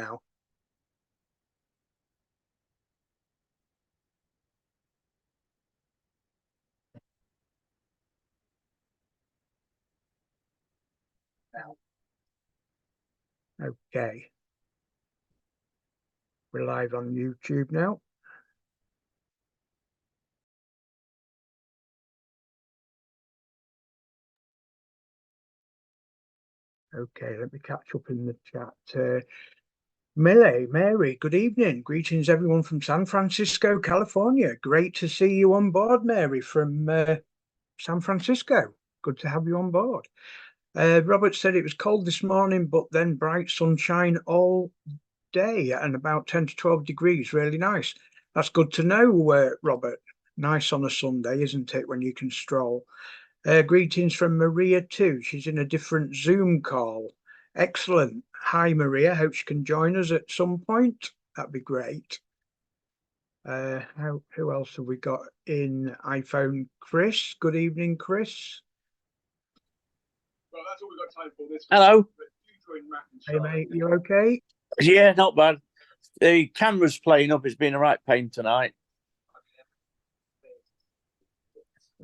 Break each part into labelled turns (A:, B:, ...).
A: now. Okay. We're live on YouTube now. Okay, let me catch up in the chat. Mary, good evening. Greetings, everyone from San Francisco, California. Great to see you on board, Mary, from San Francisco. Good to have you on board. Robert said it was cold this morning, but then bright sunshine all day and about 10 to 12 degrees. Really nice. That's good to know, Robert. Nice on a Sunday, isn't it, when you can stroll? Greetings from Maria too. She's in a different Zoom call. Excellent. Hi, Maria. Hope she can join us at some point. That'd be great. Who else have we got in iPhone? Chris. Good evening, Chris.
B: Well, that's all we've got time for this.
C: Hello.
A: Hey, mate. You okay?
C: Yeah, not bad. The camera's playing up. It's been a right pain tonight.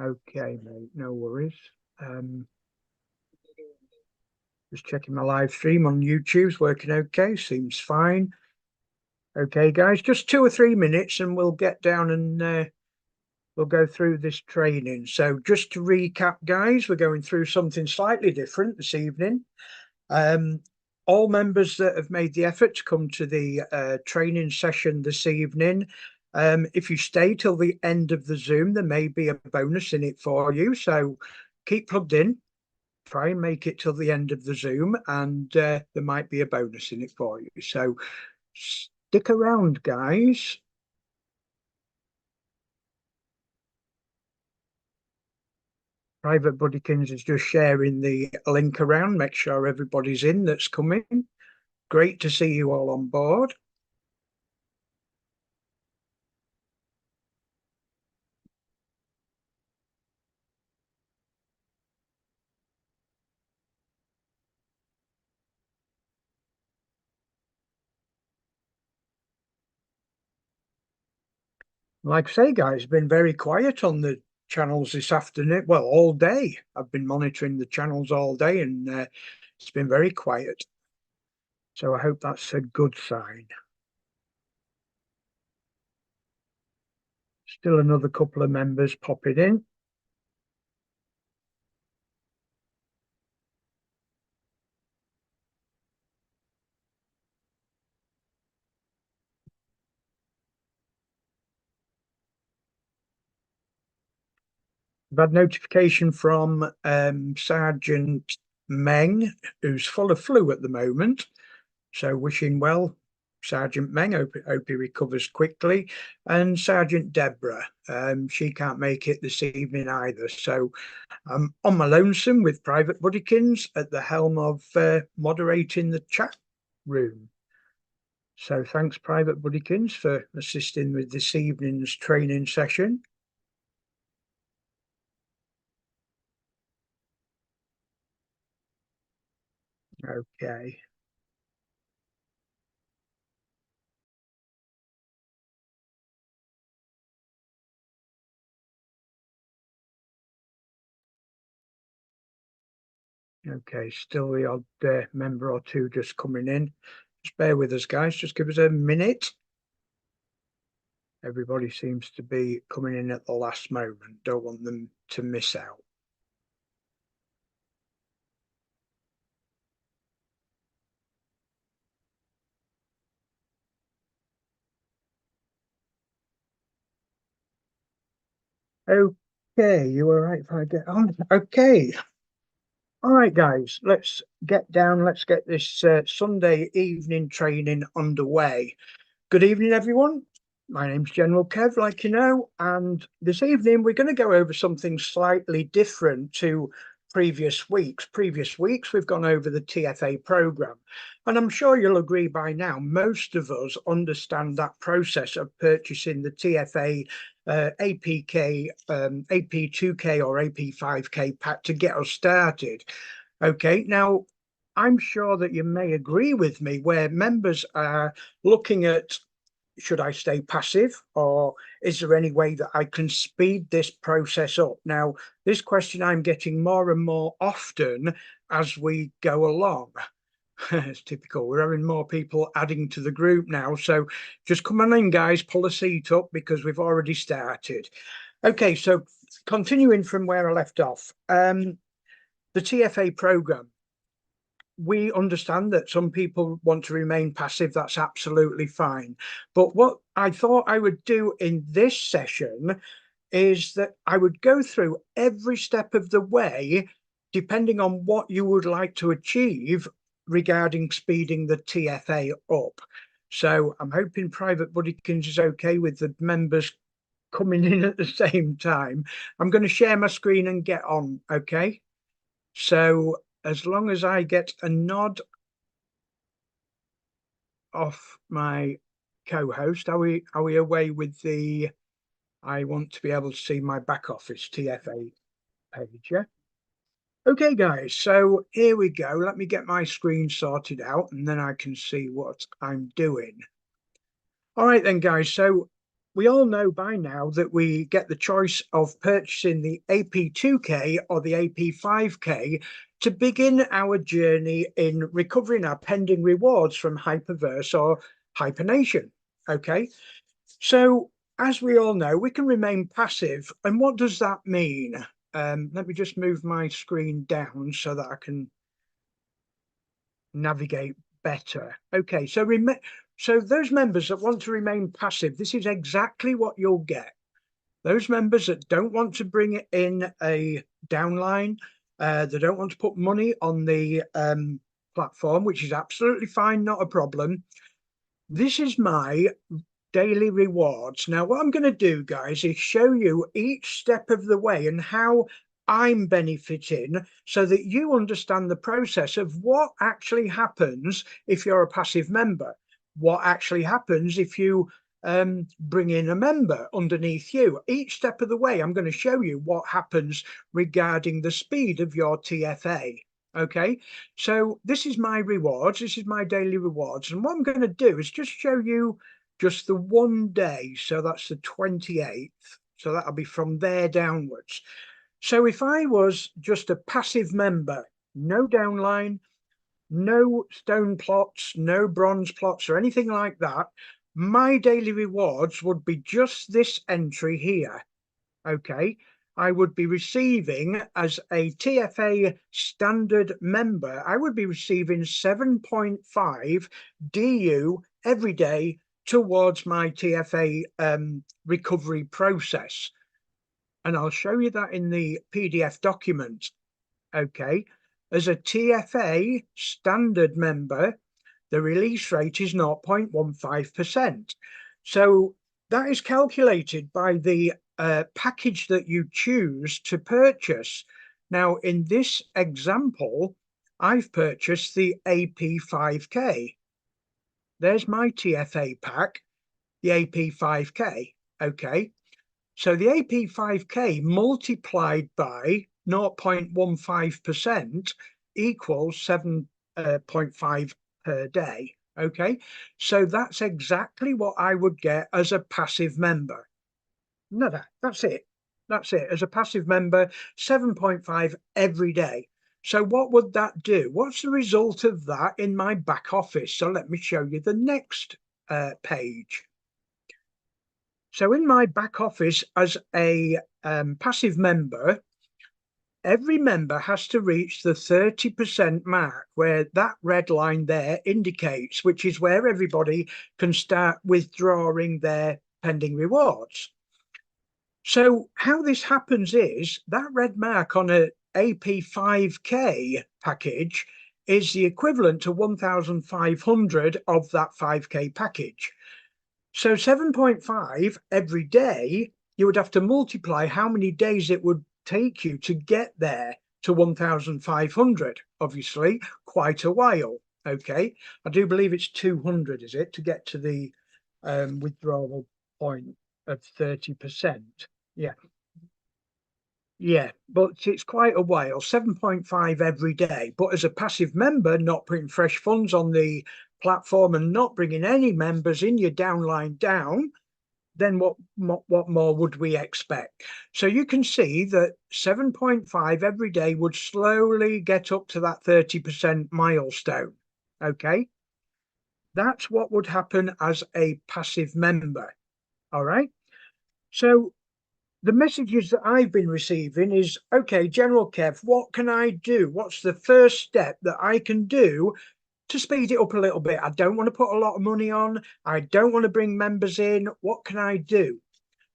A: Okay, mate. No worries. Just checking my live stream on YouTube's working okay. Seems fine. Okay, guys, just 2 or 3 minutes and we'll get down and we'll go through this training. So just to recap, guys, we're going through something slightly different this evening. All members that have made the effort to come to the training session this evening, if you stay till the end of the Zoom, there may be a bonus in it for you. So keep plugged in. Try and make it till the end of the Zoom, and there might be a bonus in it for you. So stick around, guys. Private Buddykins is just sharing the link around. Make sure everybody's in that's coming. Great to see you all on board. Like I say, guys, it's been very quiet on the channels this afternoon. Well, all day. I've been monitoring the channels all day and it's been very quiet. So I hope that's a good sign. Still another couple of members popping in. I've had notification from Sergeant Meng, who's full of flu at the moment. So wishing well, Sergeant Meng. Hope he recovers quickly. And Sergeant Deborah, she can't make it this evening either. So I'm on my lonesome with Private Buddykins at the helm of moderating the chat room. So thanks, Private Buddykins, for assisting with this evening's training session. Okay. Okay, still the odd member or two just coming in. Just bear with us, guys. Just give us a minute. Everybody seems to be coming in at the last moment. Don't want them to miss out. Okay, you all right if I get on? Okay. All right, guys, let's get down. Let's get this Sunday evening training underway. Good evening, everyone. My name's General Kev, like you know, and this evening we're going to go over something slightly different to previous weeks. Previous weeks we've gone over the TFA program, and I'm sure you'll agree by now most of us understand that process of purchasing the TFA APK, AP2K or AP5K pack to get us started. Okay, now I'm sure that you may agree with me where members are looking at, should I stay passive, or is there any way that I can speed this process up? Now, this question I'm getting more and more often as we go along. It's typical. We're having more people adding to the group now. So just come on in, guys, pull a seat up because we've already started. Okay, so continuing from where I left off, the TFA program. We understand that some people want to remain passive. That's absolutely fine. But what I thought I would do in this session is that I would go through every step of the way, depending on what you would like to achieve regarding speeding the TFA up. So I'm hoping Private Buddykins is okay with the members coming in at the same time. I'm going to share my screen and get on, okay? So as long as I get a nod off my co-host, are we away with the, I want to be able to see my back office TFA page, yeah? Okay, guys, so here we go. Let me get my screen sorted out and then I can see what I'm doing. All right then, guys, so we all know by now that we get the choice of purchasing the AP2K or the AP5K to begin our journey in recovering our pending rewards from Hyperverse or Hypernation. Okay, so as we all know, we can remain passive. And what does that mean? Let me just move my screen down so that I can navigate better. Okay, so those members that want to remain passive, this is exactly what you'll get. Those members that don't want to bring in a downline, they don't want to put money on the platform, which is absolutely fine, not a problem. This is my daily rewards. Now, what I'm going to do, guys, is show you each step of the way and how I'm benefiting so that you understand the process of what actually happens if you're a passive member, what actually happens if you bring in a member underneath you. Each step of the way, I'm going to show you what happens regarding the speed of your TFA. Okay, so this is my rewards. This is my daily rewards. And what I'm going to do is just show you just the one day. So that's the 28th. So that'll be from there downwards. So if I was just a passive member, no downline, no stone plots, no bronze plots or anything like that, my daily rewards would be just this entry here. Okay, I would be receiving, as a TFA standard member, I would be receiving 7.5 DU every day towards my TFA recovery process. And I'll show you that in the PDF document. Okay, as a TFA standard member, the release rate is 0.15%. So that is calculated by the package that you choose to purchase. Now, in this example, I've purchased the AP5K. There's my TFA pack, the AP5K. Okay, so the AP5K multiplied by 0.15% equals 7.5 per day. Okay, so that's exactly what I would get as a passive member. No, that's it. That's it. As a passive member, 7.5 every day. So what would that do? What's the result of that in my back office? So let me show you the next page. So in my back office as a passive member, every member has to reach the 30% mark, where that red line there indicates, which is where everybody can start withdrawing their pending rewards. So how this happens is that red mark on a AP5K package is the equivalent to 1,500 of that 5K package. So 7.5 every day, you would have to multiply how many days it would take you to get there to 1,500. Obviously, quite a while. Okay, I do believe it's 200, is it, to get to the withdrawal point of 30%? Yeah. Yeah, but it's quite a while, 7.5 every day. But as a passive member, not putting fresh funds on the platform and not bringing any members in your downline down, then what more would we expect? So you can see that 7.5 every day would slowly get up to that 30% milestone. Okay, that's what would happen as a passive member. All right, so the messages that I've been receiving is, okay, General Kev, what can I do? What's the first step that I can do to speed it up a little bit? I don't want to put a lot of money on. I don't want to bring members in. What can I do?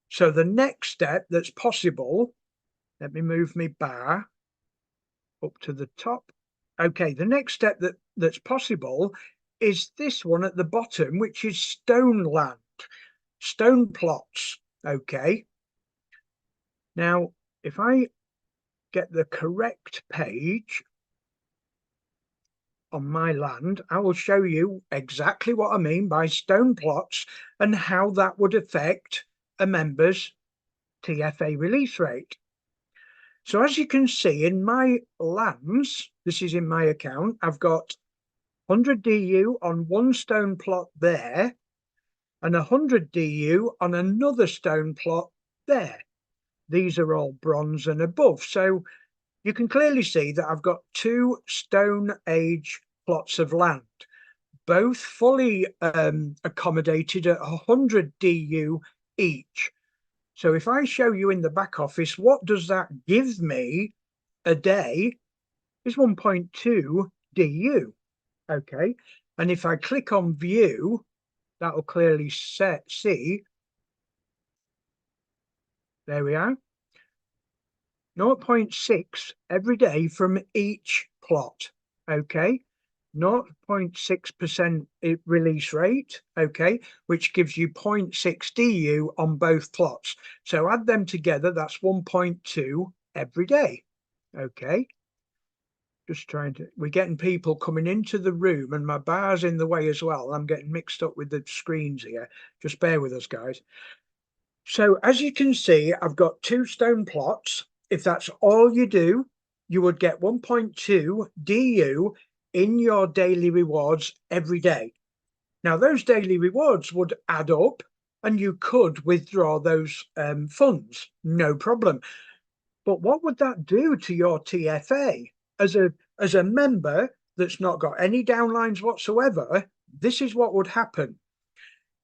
A: So the next step that's possible, let me move my bar up to the top. Okay, the next step that's possible is this one at the bottom, which is stone land, stone plots. Okay. Now, if I get the correct page on my land, I will show you exactly what I mean by stone plots and how that would affect a member's TFA release rate. So as you can see in my lands, this is in my account, I've got 100 DU on one stone plot there and 100 DU on another stone plot there. These are all bronze and above. So you can clearly see that I've got two Stone Age plots of land, both fully accommodated at 100 DU each. So if I show you in the back office, what does that give me a day is 1.2 DU. Okay. And if I click on view, that will clearly see, there we are, 0.6 every day from each plot. Okay. 0.6% release rate, okay, which gives you 0.6 DU on both plots. So add them together, that's 1.2 every day. Okay. Just trying to, we're getting people coming into the room and my bar's in the way as well. I'm getting mixed up with the screens here. Just bear with us, guys. So as you can see, I've got two stone plots. If that's all you do, you would get 1.2 DU in your daily rewards every day. Now, those daily rewards would add up and you could withdraw those funds, no problem. But what would that do to your TFA? As a member that's not got any downlines whatsoever, this is what would happen.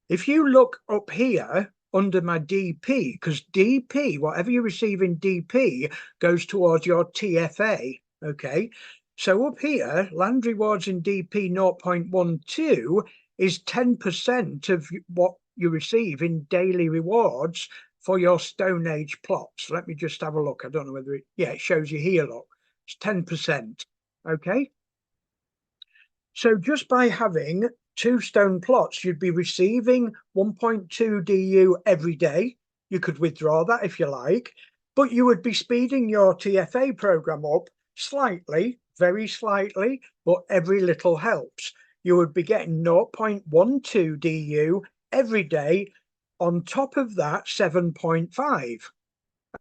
A: If you look up here under my DP, because DP, whatever you receive in DP, goes towards your TFA, okay? So up here, land rewards in DP 0.12 is 10% of what you receive in daily rewards for your Stone Age plots. Let me just have a look. I don't know whether it shows you here, look. It's 10%, okay? So just by having two stone plots, you'd be receiving 1.2 DU every day. You could withdraw that if you like, but you would be speeding your TFA program up slightly, very slightly, but every little helps. You would be getting 0.12 DU every day. On top of that, 7.5.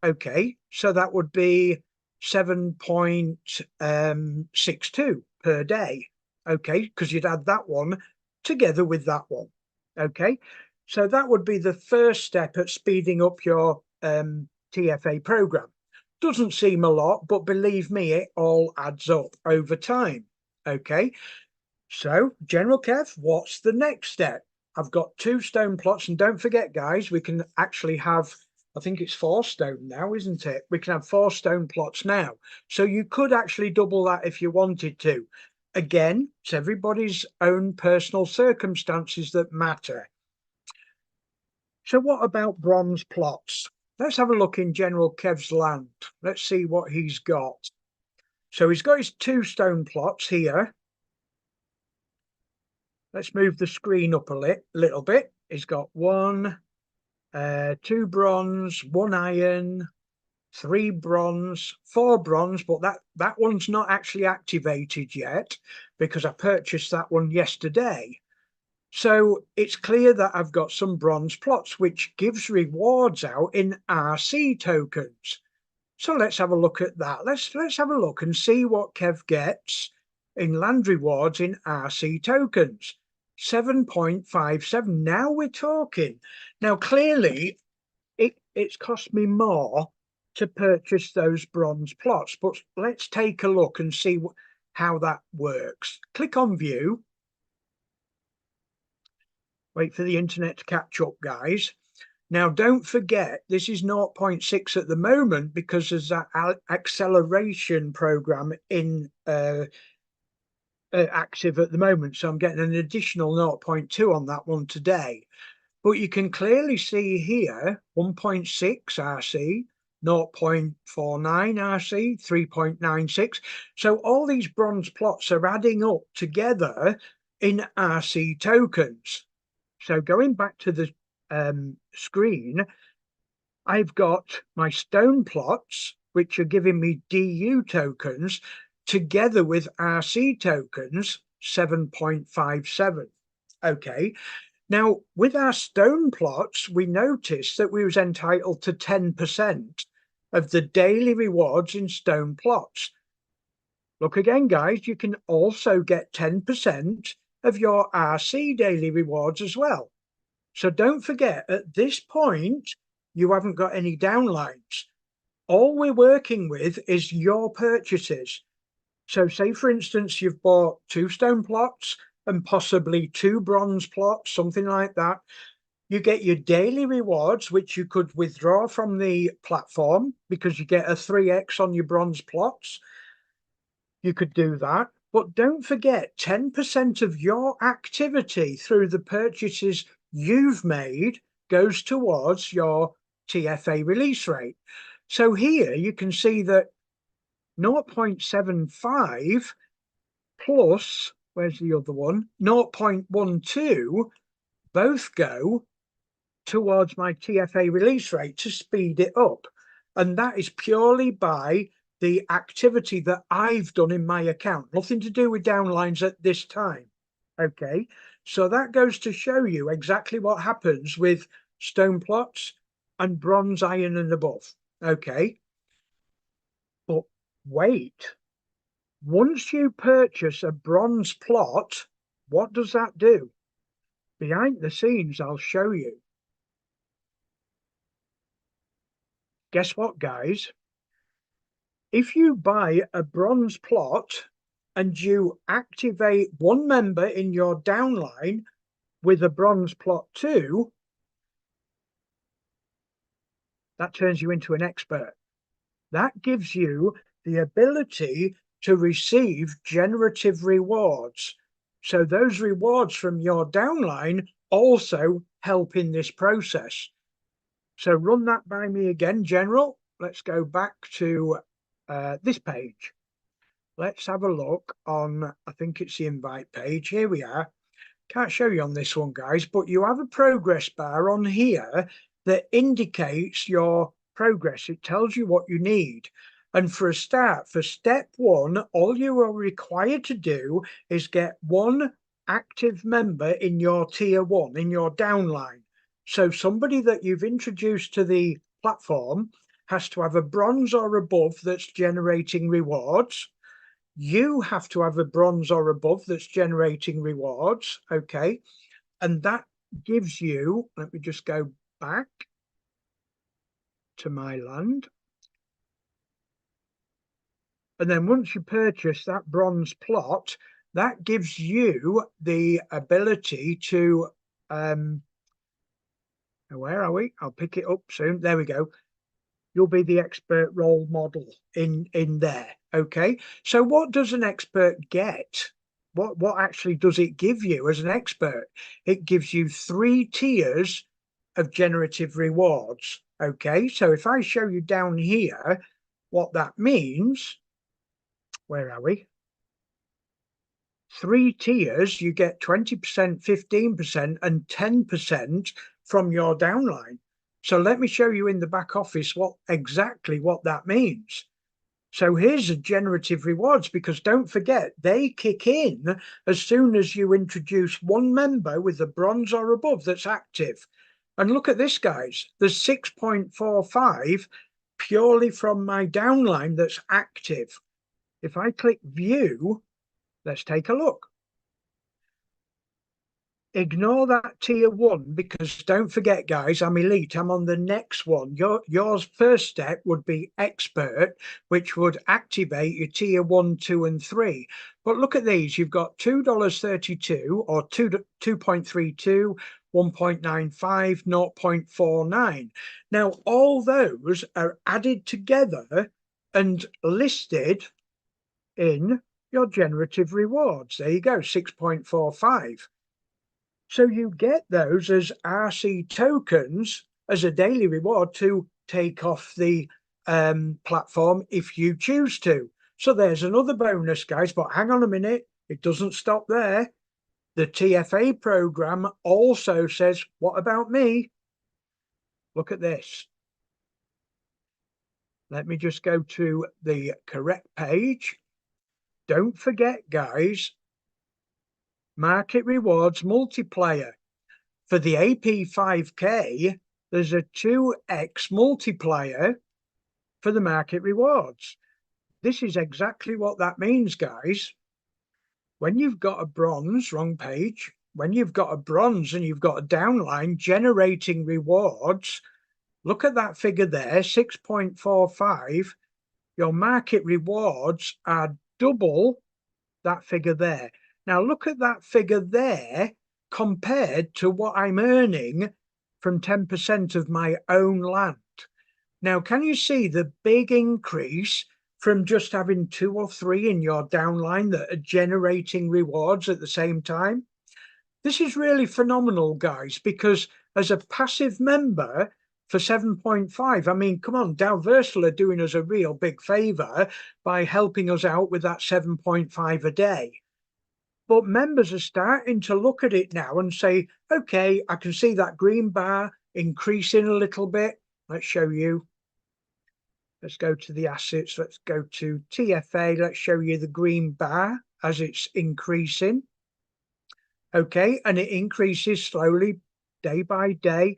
A: Okay, so that would be 7.62 per day. Okay, because you'd add that one together with that one. Okay, so that would be the first step at speeding up your TFA program. Doesn't seem a lot, but believe me, it all adds up over time. Okay, so General Kev, what's the next step? I've got two stone plots, and don't forget, guys, we can actually have, I think it's 4 stone now, isn't it? We can have 4 stone plots now. So you could actually double that if you wanted to. Again, it's everybody's own personal circumstances that matter. So what about bronze plots? Let's have a look in General Kev's land. Let's see what he's got. So he's got his 2 stone plots here. Let's move the screen up a little bit. He's got 1, 2 bronze, 1 iron, 3 bronze, 4 bronze, but that one's not actually activated yet because I purchased that one yesterday. So it's clear that I've got some bronze plots, which gives rewards out in RC tokens. So let's have a look at that. Let's have a look and see what Kev gets in land rewards in RC tokens. 7.57. Now we're talking. Now clearly it's cost me more to purchase those bronze plots, but let's take a look and see how that works. Click on view. Wait for the internet to catch up, guys. Now, don't forget, this is 0.6 at the moment because there's that acceleration program in active at the moment. So I'm getting an additional 0.2 on that one today. But you can clearly see here 1.6 RC, 0.49 RC, 3.96. So all these bronze plots are adding up together in RC tokens. So going back to the screen, I've got my stone plots, which are giving me DU tokens, together with RC tokens, 7.57. Okay. Now, with our stone plots, we noticed that we was entitled to 10% of the daily rewards in stone plots. Look again, guys, you can also get 10% of your RC daily rewards as well. So don't forget, at this point, you haven't got any downlines. All we're working with is your purchases. So say, for instance, you've bought 2 stone plots and possibly 2 bronze plots, something like that. You get your daily rewards, which you could withdraw from the platform because you get a 3x on your bronze plots. You could do that. But don't forget, 10% of your activity through the purchases you've made goes towards your TFA release rate. So here you can see that 0.75 plus, where's the other one? 0.12 both go towards my TFA release rate to speed it up. And that is purely by the activity that I've done in my account. Nothing to do with downlines at this time. Okay, so that goes to show you exactly what happens with stone plots and bronze, iron and above. Okay, but wait, once you purchase a bronze plot, what does that do? Behind the scenes, I'll show you. Guess what, guys? If you buy a bronze plot and you activate one member in your downline with a bronze plot too, that turns you into an expert. That gives you the ability to receive generative rewards. So those rewards from your downline also help in this process. So run that by me again, General. Let's go back to this page. Let's have a look on, I think it's the invite page. Here we are. Can't show you on this one, guys, but you have a progress bar on here that indicates your progress. It tells you what you need. And for a start, for step 1, all you are required to do is get 1 active member in your tier 1, in your downline. So somebody that you've introduced to the platform has to have a bronze or above that's generating rewards. You have to have a bronze or above that's generating rewards. Okay. And that gives you, let me just go back to my land. And then once you purchase that bronze plot, that gives you the ability to, where are we? I'll pick it up soon. There we go. You'll be the expert role model in there. Okay. So what does an expert get? What actually does it give you as an expert? It gives you 3 tiers of generative rewards. Okay. So if I show you down here what that means, where are we? 3 tiers, you get 20%, 15% and 10% from your downline. So let me show you in the back office exactly what that means. So here's the generative rewards, because don't forget, they kick in as soon as you introduce 1 member with a bronze or above that's active. And look at this, guys. There's 6.45 purely from my downline that's active. If I click view, let's take a look. Ignore that tier 1 because don't forget, guys, I'm elite. I'm on the next one. Yours first step would be expert, which would activate your tier 1, 2, and 3. But look at these. You've got $2.32 or 2.32, 1.95, 0.49. Now, all those are added together and listed in your generative rewards. There you go, 6.45. So you get those as RC tokens as a daily reward to take off the platform if you choose to. So there's another bonus, guys, but hang on a minute. It doesn't stop there. The TFA program also says, what about me? Look at this. Let me just go to the correct page. Don't forget, guys, market rewards multiplier. For the AP5K, there's a 2x multiplier for the market rewards. This is exactly what that means, guys. When you've got a bronze, wrong page, when you've got a bronze and you've got a downline generating rewards, look at that figure there, 6.45. Your market rewards are double that figure there. Now look at that figure there compared to what I'm earning from 10% of my own land. Now, can you see the big increase from just having 2 or 3 in your downline that are generating rewards at the same time? This is really phenomenal, guys, because as a passive member for 7.5, I mean, come on, Dalversal are doing us a real big favor by helping us out with that 7.5 a day. But members are starting to look at it now and say, okay, I can see that green bar increasing a little bit. Let's show you. Let's go to the assets. Let's go to TFA. Let's show you the green bar as it's increasing. Okay, and it increases slowly day by day.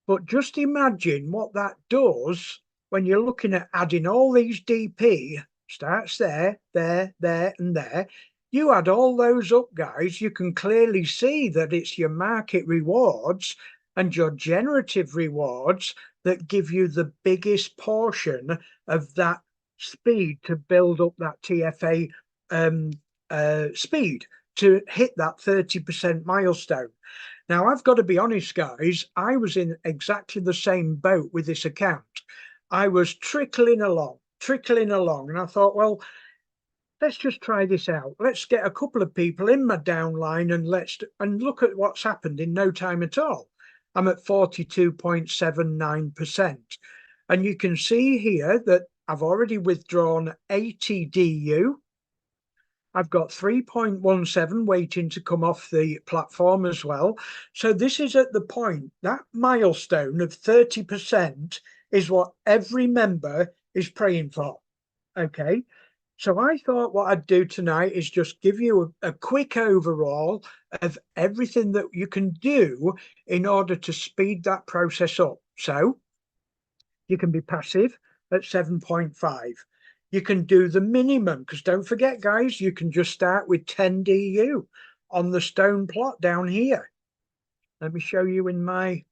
A: But just imagine what that does when you're looking at adding all these DP, starts there, there, and there. You add all those up, guys, you can clearly see that it's your market rewards and your generative rewards that give you the biggest portion of that speed to build up that TFA speed to hit that 30% milestone. Now, I've got to be honest, guys, I was in exactly the same boat with this account. I was trickling along, and I thought, well, let's just try this out. Let's get a couple of people in my downline and look at what's happened in no time at all. I'm at 42.79%. And you can see here that I've already withdrawn 80 DU. I've got 3.17 waiting to come off the platform as well. So this is at the point, that milestone of 30% is what every member is praying for. Okay. So I thought what I'd do tonight is just give you a quick overall of everything that you can do in order to speed that process up. So you can be passive at 7.5. You can do the minimum, because don't forget, guys, you can just start with 10 DU on the stone plot down here. Let me show you in my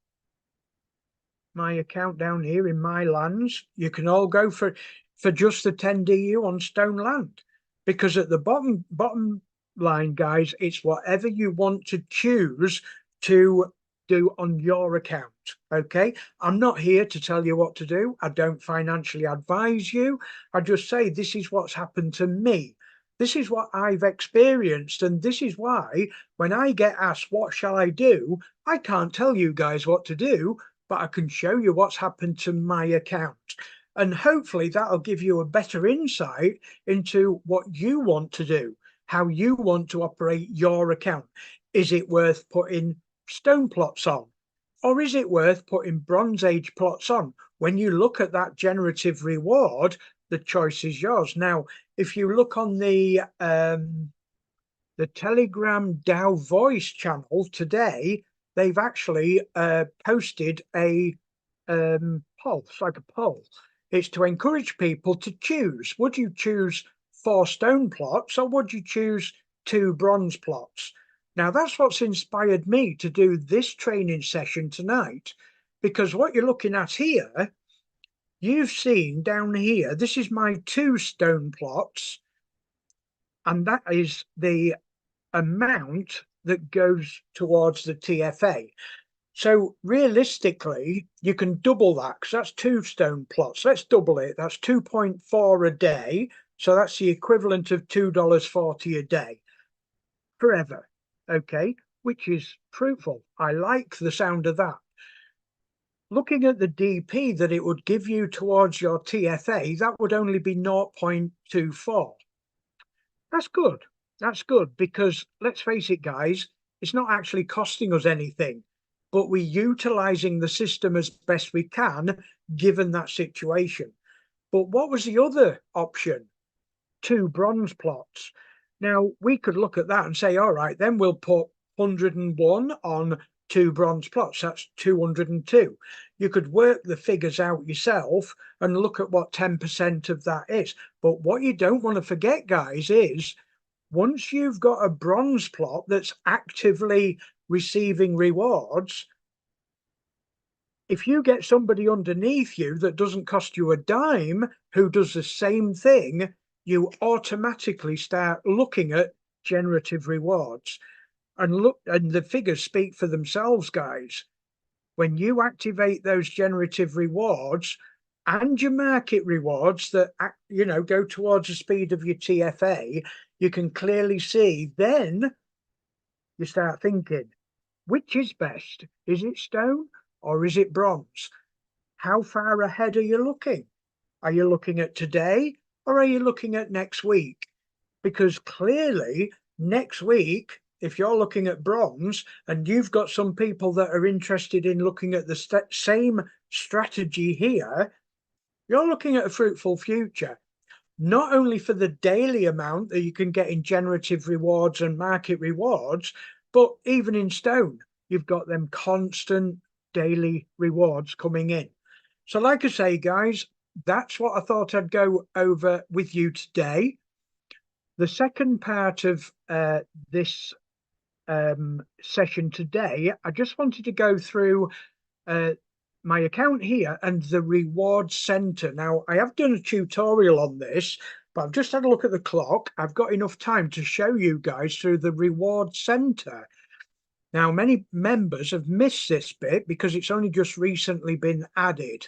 A: account down here in my lands. You can all go for just the 10 DU on stone land, because at the bottom line, guys, it's whatever you want to choose to do on your account. Okay, I'm not here to tell you what to do. I don't financially advise you. I just say this is what's happened to me. This is what I've experienced, and this is why when I get asked what shall I do, I can't tell you guys what to do, but I can show you what's happened to my account. And hopefully that'll give you a better insight into what you want to do, how you want to operate your account. Is it worth putting stone plots on? Or is it worth putting Bronze Age plots on? When you look at that generative reward, the choice is yours. Now, if you look on the Telegram DAO voice channel today, they've actually posted a poll. It's like a poll. It's to encourage people to choose. Would you choose 4 stone plots or would you choose 2 bronze plots? Now, that's what's inspired me to do this training session tonight, because what you're looking at here, you've seen down here, this is my 2 stone plots, and that is the amount that goes towards the TFA. So realistically, you can double that, because that's 2 stone plots. Let's double it. That's 2.4 a day. So that's the equivalent of $2.40 a day forever. Okay, which is fruitful. I like the sound of that. Looking at the DP that it would give you towards your TFA, that would only be 0.24. That's good. That's good, because let's face it, guys, it's not actually costing us anything, but we're utilizing the system as best we can given that situation. But what was the other option? 2 bronze plots. Now, we could look at that and say, all right, then we'll put 101 on 2 bronze plots. That's 202. You could work the figures out yourself and look at what 10% of that is. But what you don't want to forget, guys, is once you've got a bronze plot that's actively receiving rewards, if you get somebody underneath you that doesn't cost you a dime who does the same thing, you automatically start looking at generative rewards. And look, and the figures speak for themselves, guys. When you activate those generative rewards and your market rewards that, you know, go towards the speed of your TFA, you can clearly see, then you start thinking, which is best? Is it stone or is it bronze? How far ahead are you looking? Are you looking at today or are you looking at next week? Because clearly next week, if you're looking at bronze and you've got some people that are interested in looking at the same strategy here, you're looking at a fruitful future, not only for the daily amount that you can get in generative rewards and market rewards, but even in stone, you've got them constant daily rewards coming in. So like I say, guys, that's what I thought I'd go over with you today. The second part of this session today, I just wanted to go through my account here and the reward center. Now, I have done a tutorial on this, but I've just had a look at the clock. I've got enough time to show you guys through the reward center. Now, many members have missed this bit because it's only just recently been added.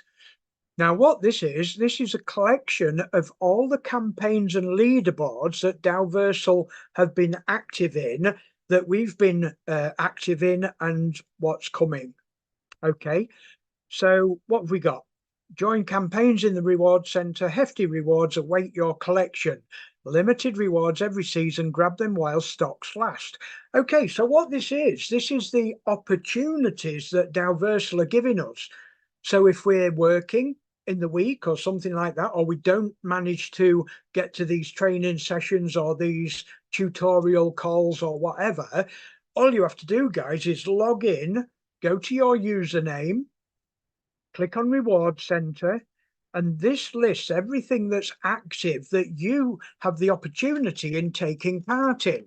A: Now, what this is a collection of all the campaigns and leaderboards that Dalversal have been active in, that we've been active in, and what's coming. Okay, so what have we got? Join campaigns in the reward center. Hefty rewards await your collection. Limited rewards every season. Grab them while stocks last. Okay, so what this is the opportunities that Dalversal are giving us. So if we're working in the week or something like that, or we don't manage to get to these training sessions or these tutorial calls or whatever, all you have to do, guys, is log in, go to your username, click on Reward Center, and this lists everything that's active that you have the opportunity in taking part in.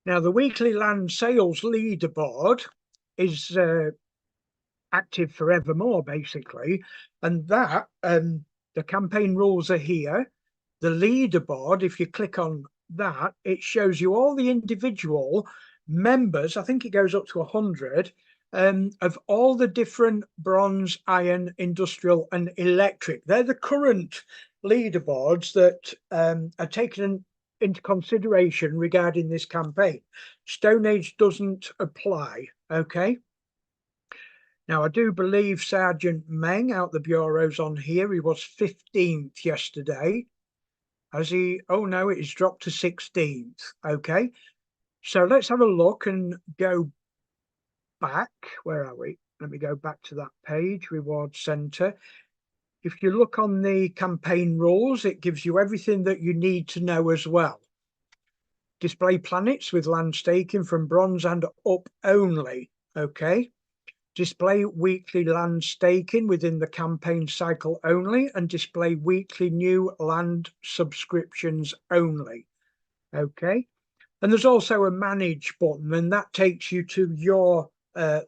A: Now, the weekly land sales leaderboard is active forevermore, basically, and that the campaign rules are here. The leaderboard, if you click on that, it shows you all the individual members. I think it goes up to 100 of all the different bronze, iron, industrial and electric. They're the current leaderboards that are taken into consideration regarding this campaign. Stone Age doesn't apply. Okay. Now, I do believe Sergeant Meng out the bureau's on here. He was 15th yesterday. Has he? Oh, no, it is dropped to 16th. Okay. So let's have a look and go back. Where are we? Let me go back to that page, Reward Center. If you look on the campaign rules, it gives you everything that you need to know as well. Display planets with land staking from bronze and up only. Okay. display weekly land staking within the campaign cycle only, and display weekly new land subscriptions only. Okay, and there's also a manage button, and that takes you to your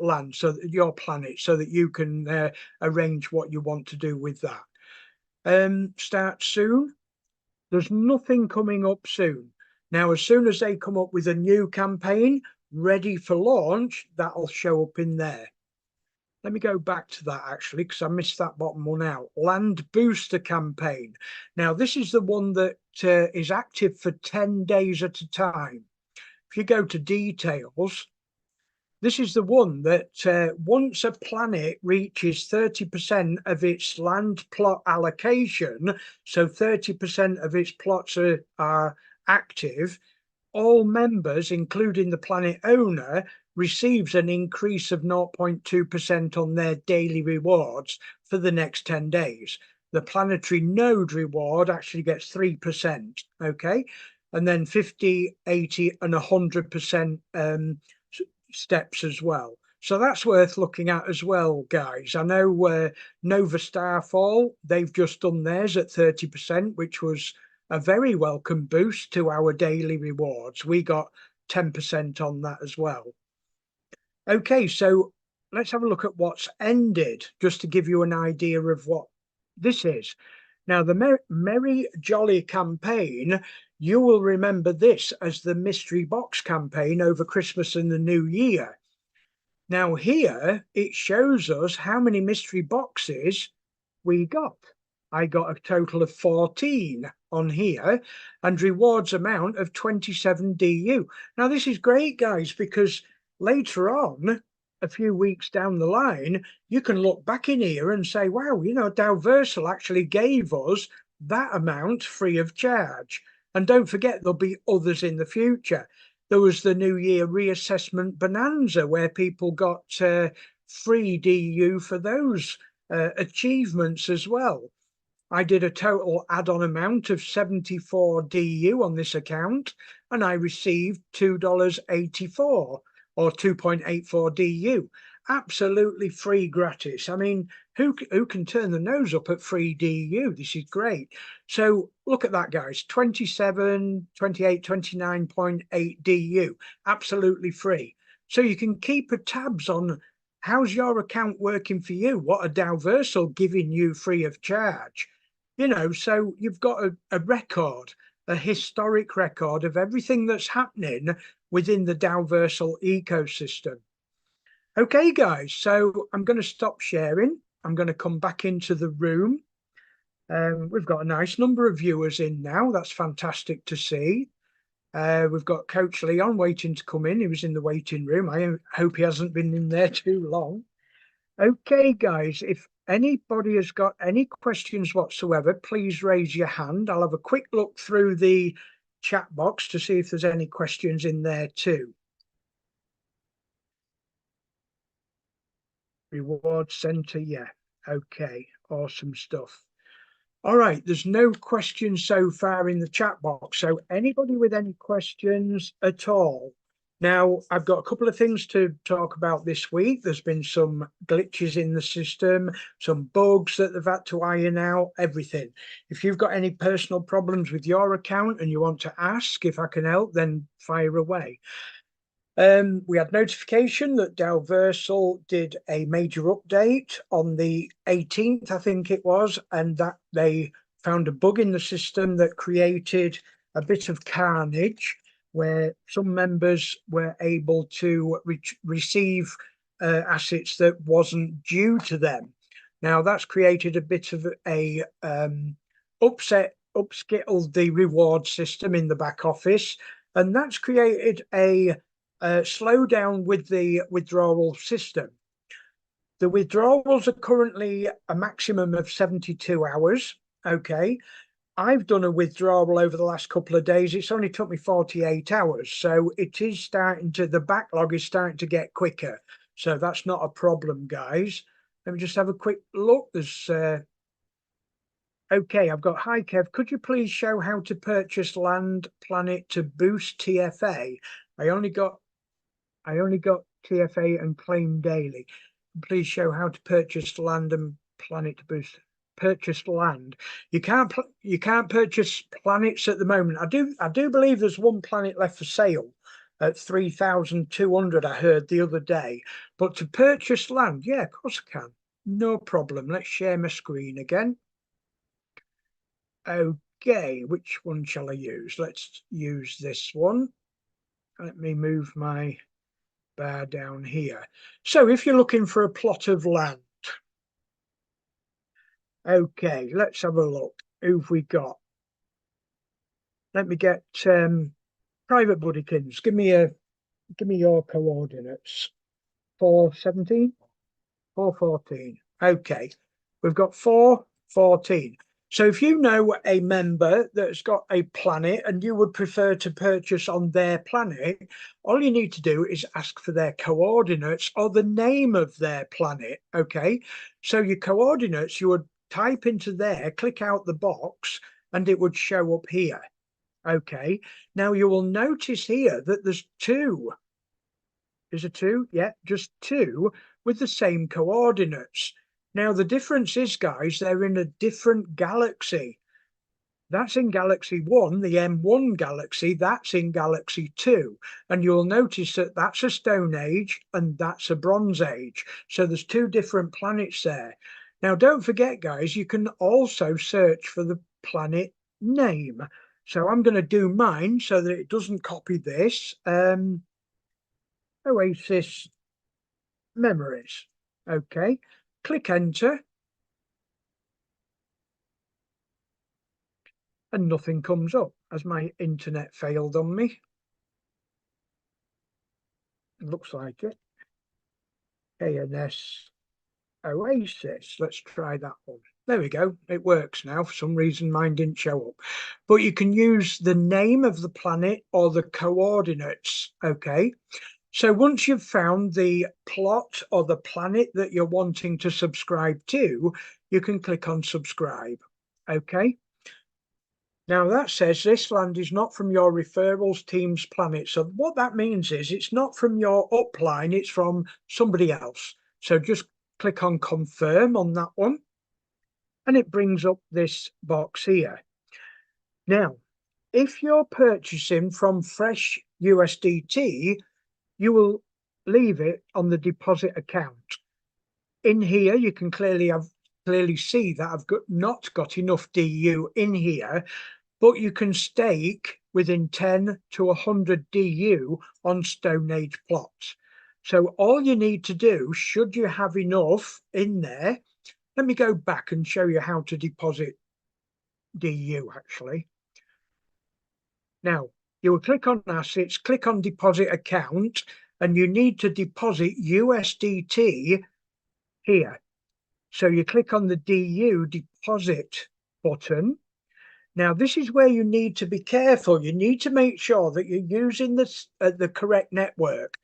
A: land, so your planet, so that you can arrange what you want to do with that. Start soon. There's nothing coming up soon. Now, as soon as they come up with a new campaign ready for launch, that'll show up in there. Let me go back to that actually, because I missed that bottom one out. Land Booster campaign. Now, this is the one that is active for 10 days at a time. If you go to details, this is the one that once a planet reaches 30% of its land plot allocation, so 30% of its plots are active, all members, including the planet owner, receives an increase of 0.2% on their daily rewards for the next 10 days. The planetary node reward actually gets 3%, okay? And then 50, 80, and 100% steps as well. So that's worth looking at as well, guys. I know Nova Starfall, they've just done theirs at 30%, which was a very welcome boost to our daily rewards. We got 10% on that as well. Okay, so let's have a look at what's ended, just to give you an idea of what this is. Now, the Merry Jolly campaign, you will remember this as the mystery box campaign over Christmas and the New Year. Now here, it shows us how many mystery boxes we got. I got a total of 14 on here, and rewards amount of 27 DU. Now this is great, guys, because later on, a few weeks down the line, you can look back in here and say, wow, you know, Dalversal actually gave us that amount free of charge. And don't forget, there'll be others in the future. There was the New Year reassessment bonanza where people got free DU for those achievements as well. I did a total add-on amount of 74 DU on this account, and I received $2.84 or 2.84 DU. Absolutely free, gratis. I mean, who can turn the nose up at free DU? This is great. So look at that, guys. 27, 28, 29.8 DU. Absolutely free. So you can keep a tabs on how's your account working for you? What are Dalversal giving you free of charge? You know, so you've got a record, a historic record of everything that's happening within the Dalversal ecosystem. Okay, guys, so I'm going to stop sharing. I'm going to come back into the room. We've got a nice number of viewers in now. That's fantastic to see. We've got Coach Leon waiting to come in. He was in the waiting room. I hope he hasn't been in there too long. Okay, guys, if anybody has got any questions whatsoever, please raise your hand. I'll have a quick look through the chat box to see if there's any questions in there too. Reward center, yeah. Okay, awesome stuff. All right, there's no questions so far in the chat box. So anybody with any questions at all? Now, I've got a couple of things to talk about this week. There's been some glitches in the system, some bugs that they've had to iron out, everything. If you've got any personal problems with your account and you want to ask if I can help, then fire away. We had notification that Dalversal did a major update on the 18th, I think it was, and that they found a bug in the system that created a bit of carnage where some members were able to receive assets that wasn't due to them. Now that's created a bit of a upskittled the reward system in the back office, and that's created a slow down with the withdrawal system. The withdrawals are currently a maximum of 72 hours. Okay. I've done a withdrawal over the last couple of days. It's only took me 48 hours. So it is starting to, the backlog is starting to get quicker. So that's not a problem, guys. Let me just have a quick look. There's, okay, I've got, hi Kev, could you please show how to purchase land planet to boost TFA? I only got TFA and claim daily. Please show how to purchase land and planet to boost. Purchase land. You can't purchase planets at the moment. I do believe there's one planet left for sale at 3,200. I heard the other day. But to purchase land, yeah, of course I can. No problem. Let's share my screen again. Okay, which one shall I use? Let's use this one. Let me move my bar down here. So if you're looking for a plot of land, okay, let's have a look. Who've we got? Let me get Private Buddykins. Give me your coordinates. 417, 414. Okay, we've got 414. So if you know a member that's got a planet and you would prefer to purchase on their planet, all you need to do is ask for their coordinates or the name of their planet. Okay, so your coordinates, you would type into there, click out the box, and it would show up here. Okay, now you will notice here that there's two. Is there two? Yeah, just two with the same coordinates. Now, the difference is, guys, they're in a different galaxy. That's in Galaxy 1, the M1 galaxy, that's in Galaxy 2. And you'll notice that that's a Stone Age and that's a Bronze Age. So there's two different planets there. Now, don't forget, guys, you can also search for the planet name. So I'm going to do mine so that it doesn't copy this. Oasis Memories. Okay, click enter. And nothing comes up as my internet failed on me. It looks like it. KNS Oasis. Let's try that one. There we go. It works now. For some reason, mine didn't show up. But you can use the name of the planet or the coordinates. Okay. So once you've found the plot or the planet that you're wanting to subscribe to, you can click on subscribe. Okay. Now that says this land is not from your referrals team's planet. So what that means is it's not from your upline, it's from somebody else. So just click on confirm on that one. And it brings up this box here. Now, if you're purchasing from Fresh USDT, you will leave it on the deposit account. In here, you can clearly see that I've not got enough DU in here, but you can stake within 10 to 100 DU on Stone Age plots. So all you need to do, should you have enough in there, let me go back and show you how to deposit DU actually. Now, you will click on assets, click on deposit account, and you need to deposit USDT here. So you click on the DU deposit button. Now, this is where you need to be careful. You need to make sure that you're using the correct network.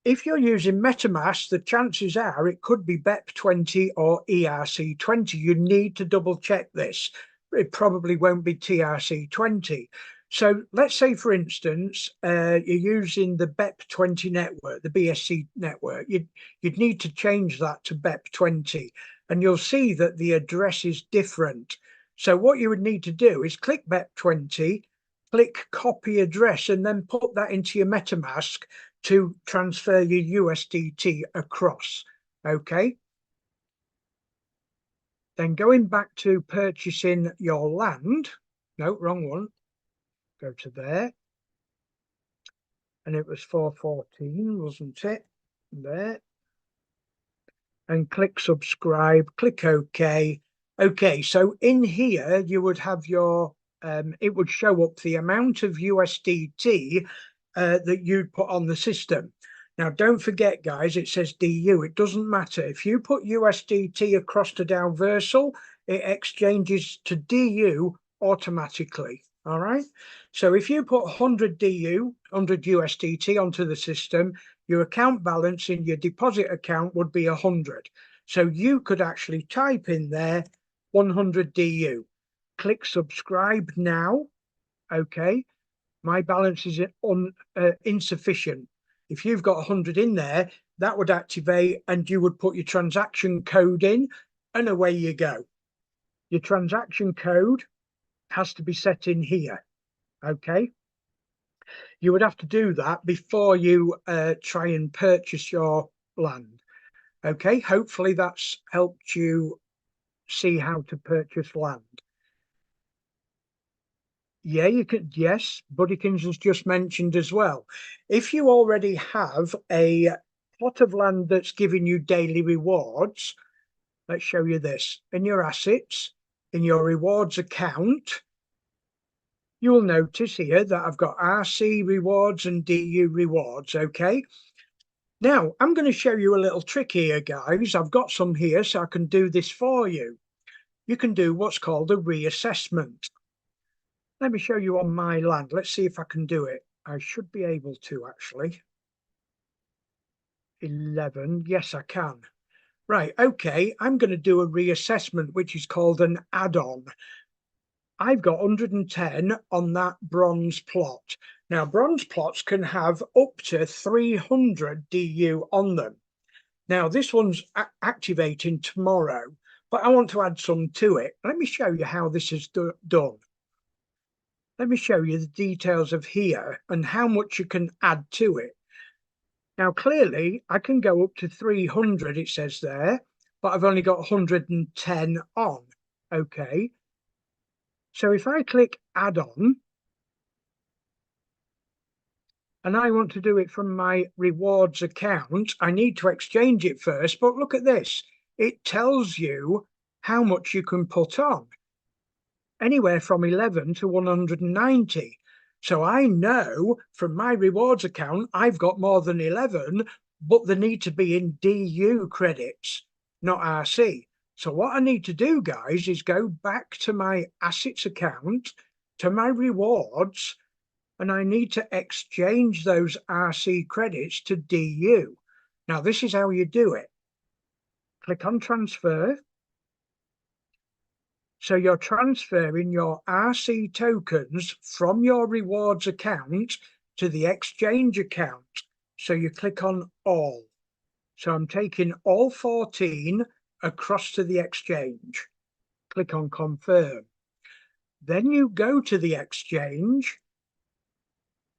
A: If you're using MetaMask, the chances are it could be BEP20 or ERC20. You need to double check this. It probably won't be TRC20. So let's say, for instance, you're using the BEP20 network, the BSC network. You'd need to change that to BEP20, and you'll see that the address is different. So what you would need to do is click BEP20, click copy address, and then put that into your MetaMask to transfer your USDT across. Okay. Then going back to purchasing your land. No, wrong one. Go to there. And it was 414, wasn't it? There. And click subscribe, click OK. Okay, so in here you would have your, it would show up the amount of USDT that you'd put on the system. Now, don't forget, guys, it says DU. It doesn't matter. If you put USDT across to Downversal, it exchanges to DU automatically. All right. So if you put 100 DU, 100 USDT onto the system, your account balance in your deposit account would be 100. So you could actually type in there 100 DU. Click subscribe now. Okay. My balance is insufficient. if you've got 100 in there, that would activate and you would put your transaction code in and away you go. Your transaction code has to be set in here. Okay. You would have to do that before you try and purchase your land. Okay. Hopefully that's helped you see how to purchase land. Yeah, you could. Yes, Buddykins has just mentioned as well. If you already have a plot of land that's giving you daily rewards, let's show you this. In your assets, in your rewards account, you will notice here that I've got RC rewards and DU rewards, okay? Now, I'm going to show you a little trick here, guys. I've got some here, so I can do this for you. You can do what's called a reassessment. Let me show you on my land. Let's see if I can do it. I should be able to, actually. 11. Yes, I can. Right, okay. I'm going to do a reassessment, which is called an add-on. I've got 110 on that bronze plot. Now, bronze plots can have up to 300 DU on them. Now, this one's activating tomorrow, but I want to add some to it. Let me show you how this is done. Let me show you the details of here and how much you can add to it. Now, clearly, I can go up to 300, it says there, but I've only got 110 on. Okay. So if I click add on, and I want to do it from my rewards account, I need to exchange it first. But look at this. It tells you how much you can put on. Anywhere from 11 to 190. So I know from my rewards account, I've got more than 11, but they need to be in DU credits, not RC. So what I need to do, guys, is go back to my assets account, to my rewards, and I need to exchange those RC credits to DU. Now, this is how you do it. Click on transfer. So you're transferring your RC tokens from your rewards account to the exchange account. So you click on all. So I'm taking all 14 across to the exchange. Click on confirm. Then you go to the exchange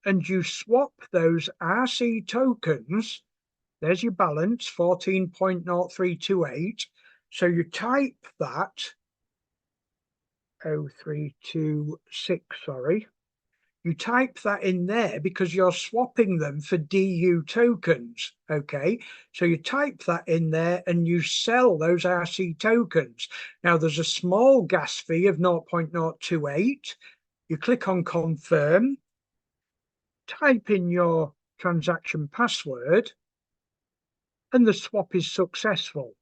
A: and you swap those RC tokens. There's your balance, 14.0328. So you type that 0326, sorry. You type that in there because you're swapping them for DU tokens, okay? So you type that in there and you sell those RC tokens. Now, there's a small gas fee of 0.028. You click on confirm, type in your transaction password, and the swap is successful.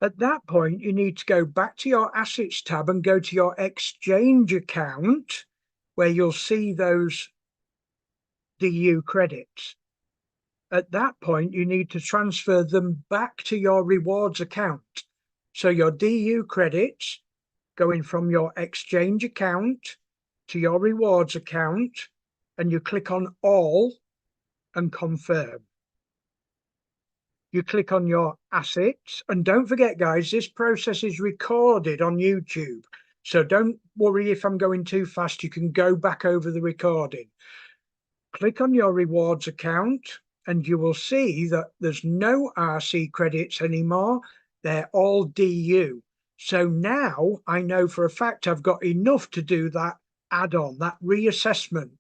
A: At that point, you need to go back to your assets tab and go to your exchange account where you'll see those DU credits. At that point, you need to transfer them back to your rewards account. So your DU credits going from your exchange account to your rewards account, and you click on all and confirm. You click on your assets, and don't forget, guys, this process is recorded on YouTube. So don't worry if I'm going too fast. You can go back over the recording. Click on your rewards account and you will see that there's no RC credits anymore. They're all DU. So now I know for a fact I've got enough to do that add-on, that reassessment.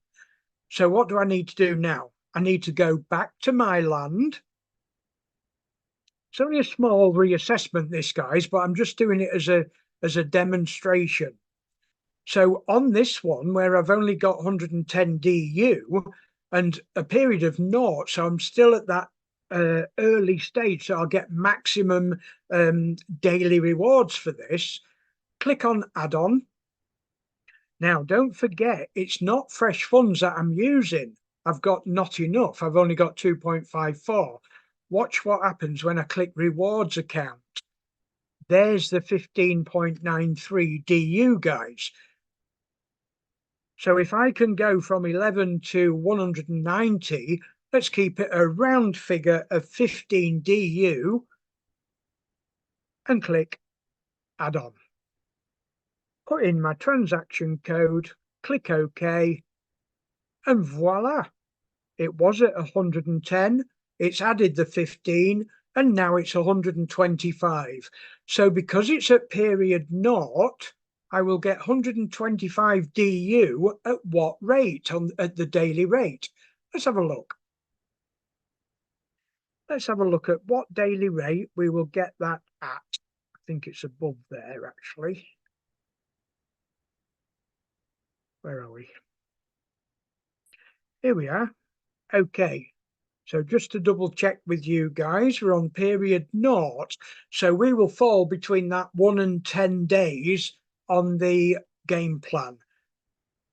A: So what do I need to do now? I need to go back to my land. It's only a small reassessment, this, guys, but I'm just doing it as a demonstration. So on this one, where I've only got 110 DU and a period of 0, so I'm still at that early stage, so I'll get maximum daily rewards for this. Click on add-on. Now, don't forget, it's not fresh funds that I'm using. I've got not enough. I've only got 2.54. Watch what happens when I click rewards account. There's the 15.93 DU, guys. So if I can go from 11 to 190, Let's keep it a round figure of 15 DU and click add on. Put in my transaction code, click OK, and voila. It was at 110, it's added the 15, and now it's 125. So because it's at period naught, I will get 125 DU at what rate at the daily rate? Let's have a look. Let's have a look at what daily rate we will get that at. I think it's above there, actually. Where are we? Here we are. Okay. So just to double check with you guys, we're on period naught. So we will fall between that 1 and 10 days on the game plan.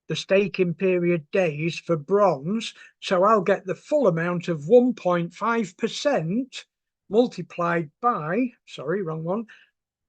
A: The staking period days for bronze. So I'll get the full amount of 1.5% multiplied by, sorry, wrong one,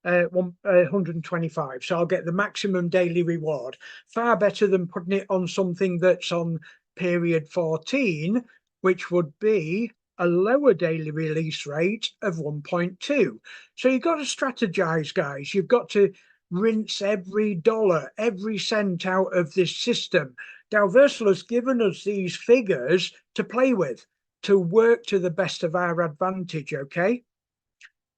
A: 125. So I'll get the maximum daily reward. Far better than putting it on something that's on period 14, which would be a lower daily release rate of 1.2. So you've got to strategize, guys. You've got to rinse every dollar, every cent out of this system. Dalversal has given us these figures to play with, to work to the best of our advantage, okay?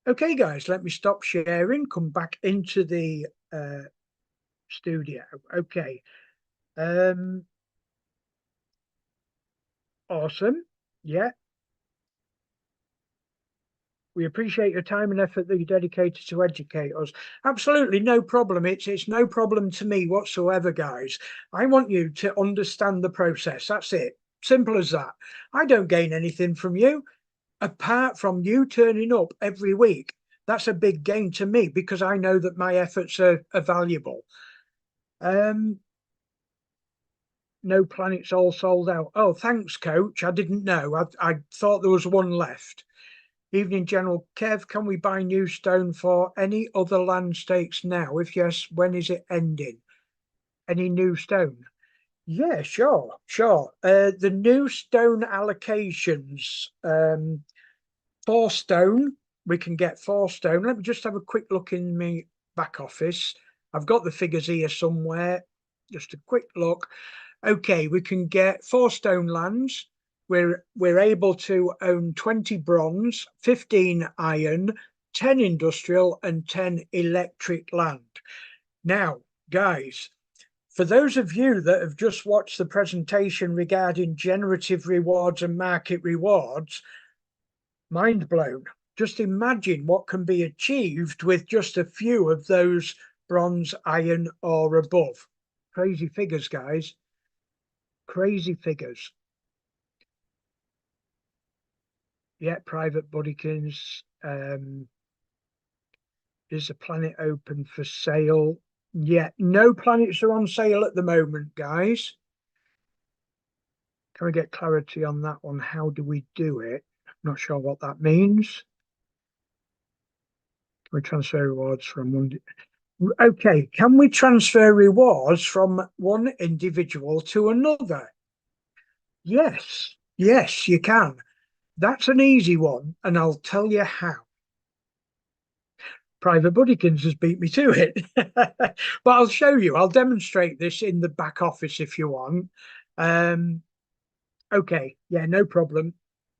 A: Okay, guys, let me stop sharing, come back into the studio. Okay. Awesome. Yeah. We appreciate your time and effort that you dedicated to educate us. Absolutely no problem. It's no problem to me whatsoever, guys. I want you to understand the process. That's it. Simple as that. I don't gain anything from you apart from you turning up every week. That's a big gain to me because I know that my efforts are valuable. No planets all sold out. Oh, thanks, coach. I didn't know. I thought there was one left. Evening, General Kev. Can we buy new stone for any other land stakes now? If yes, when is it ending? Any new stone? Yeah, sure. The new stone allocations. 4 stone. We can get 4 stone. Let me just have a quick look in my back office. I've got the figures here somewhere. Just a quick look. Okay, we can get 4 stone lands. We're able to own 20 bronze, 15 iron, 10 industrial, and 10 electric land. Now, guys, for those of you that have just watched the presentation regarding generative rewards and market rewards, mind blown. Just imagine what can be achieved with just a few of those bronze, iron, or above. Crazy figures, guys. Crazy figures. Yeah, private buddykins. Is the planet open for sale? Yeah, no planets are on sale at the moment, guys. Can we get clarity on that one? How do we do it? Not sure what that means. Can we transfer rewards from one? Okay, can we transfer rewards from one individual to another? Yes, you can. That's an easy one, and I'll tell you how. Private Buddykins has beat me to it. But I'll show you. I'll demonstrate this in the back office if you want. Okay, yeah, no problem.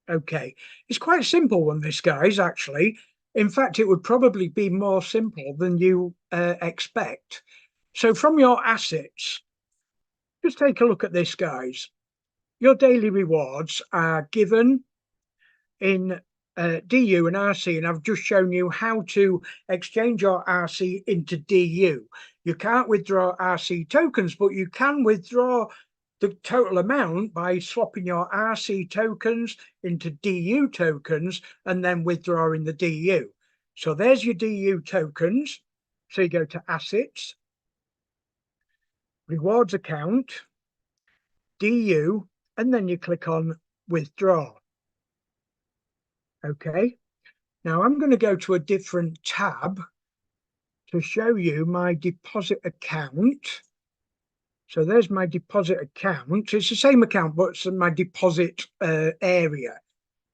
A: Okay. It's quite a simple one, this, guys, actually. In fact, it would probably be more simple than you expect. So from your assets, just take a look at this, guys. Your daily rewards are given in DU and RC, and I've just shown you how to exchange your RC into DU. You can't withdraw RC tokens, but you can withdraw the total amount by swapping your RC tokens into DU tokens and then withdrawing the DU. So there's your DU tokens. So you go to assets, rewards account, DU, and then you click on withdraw. Okay. Now I'm going to go to a different tab to show you my deposit account. So there's my deposit account. It's the same account, but it's my deposit area.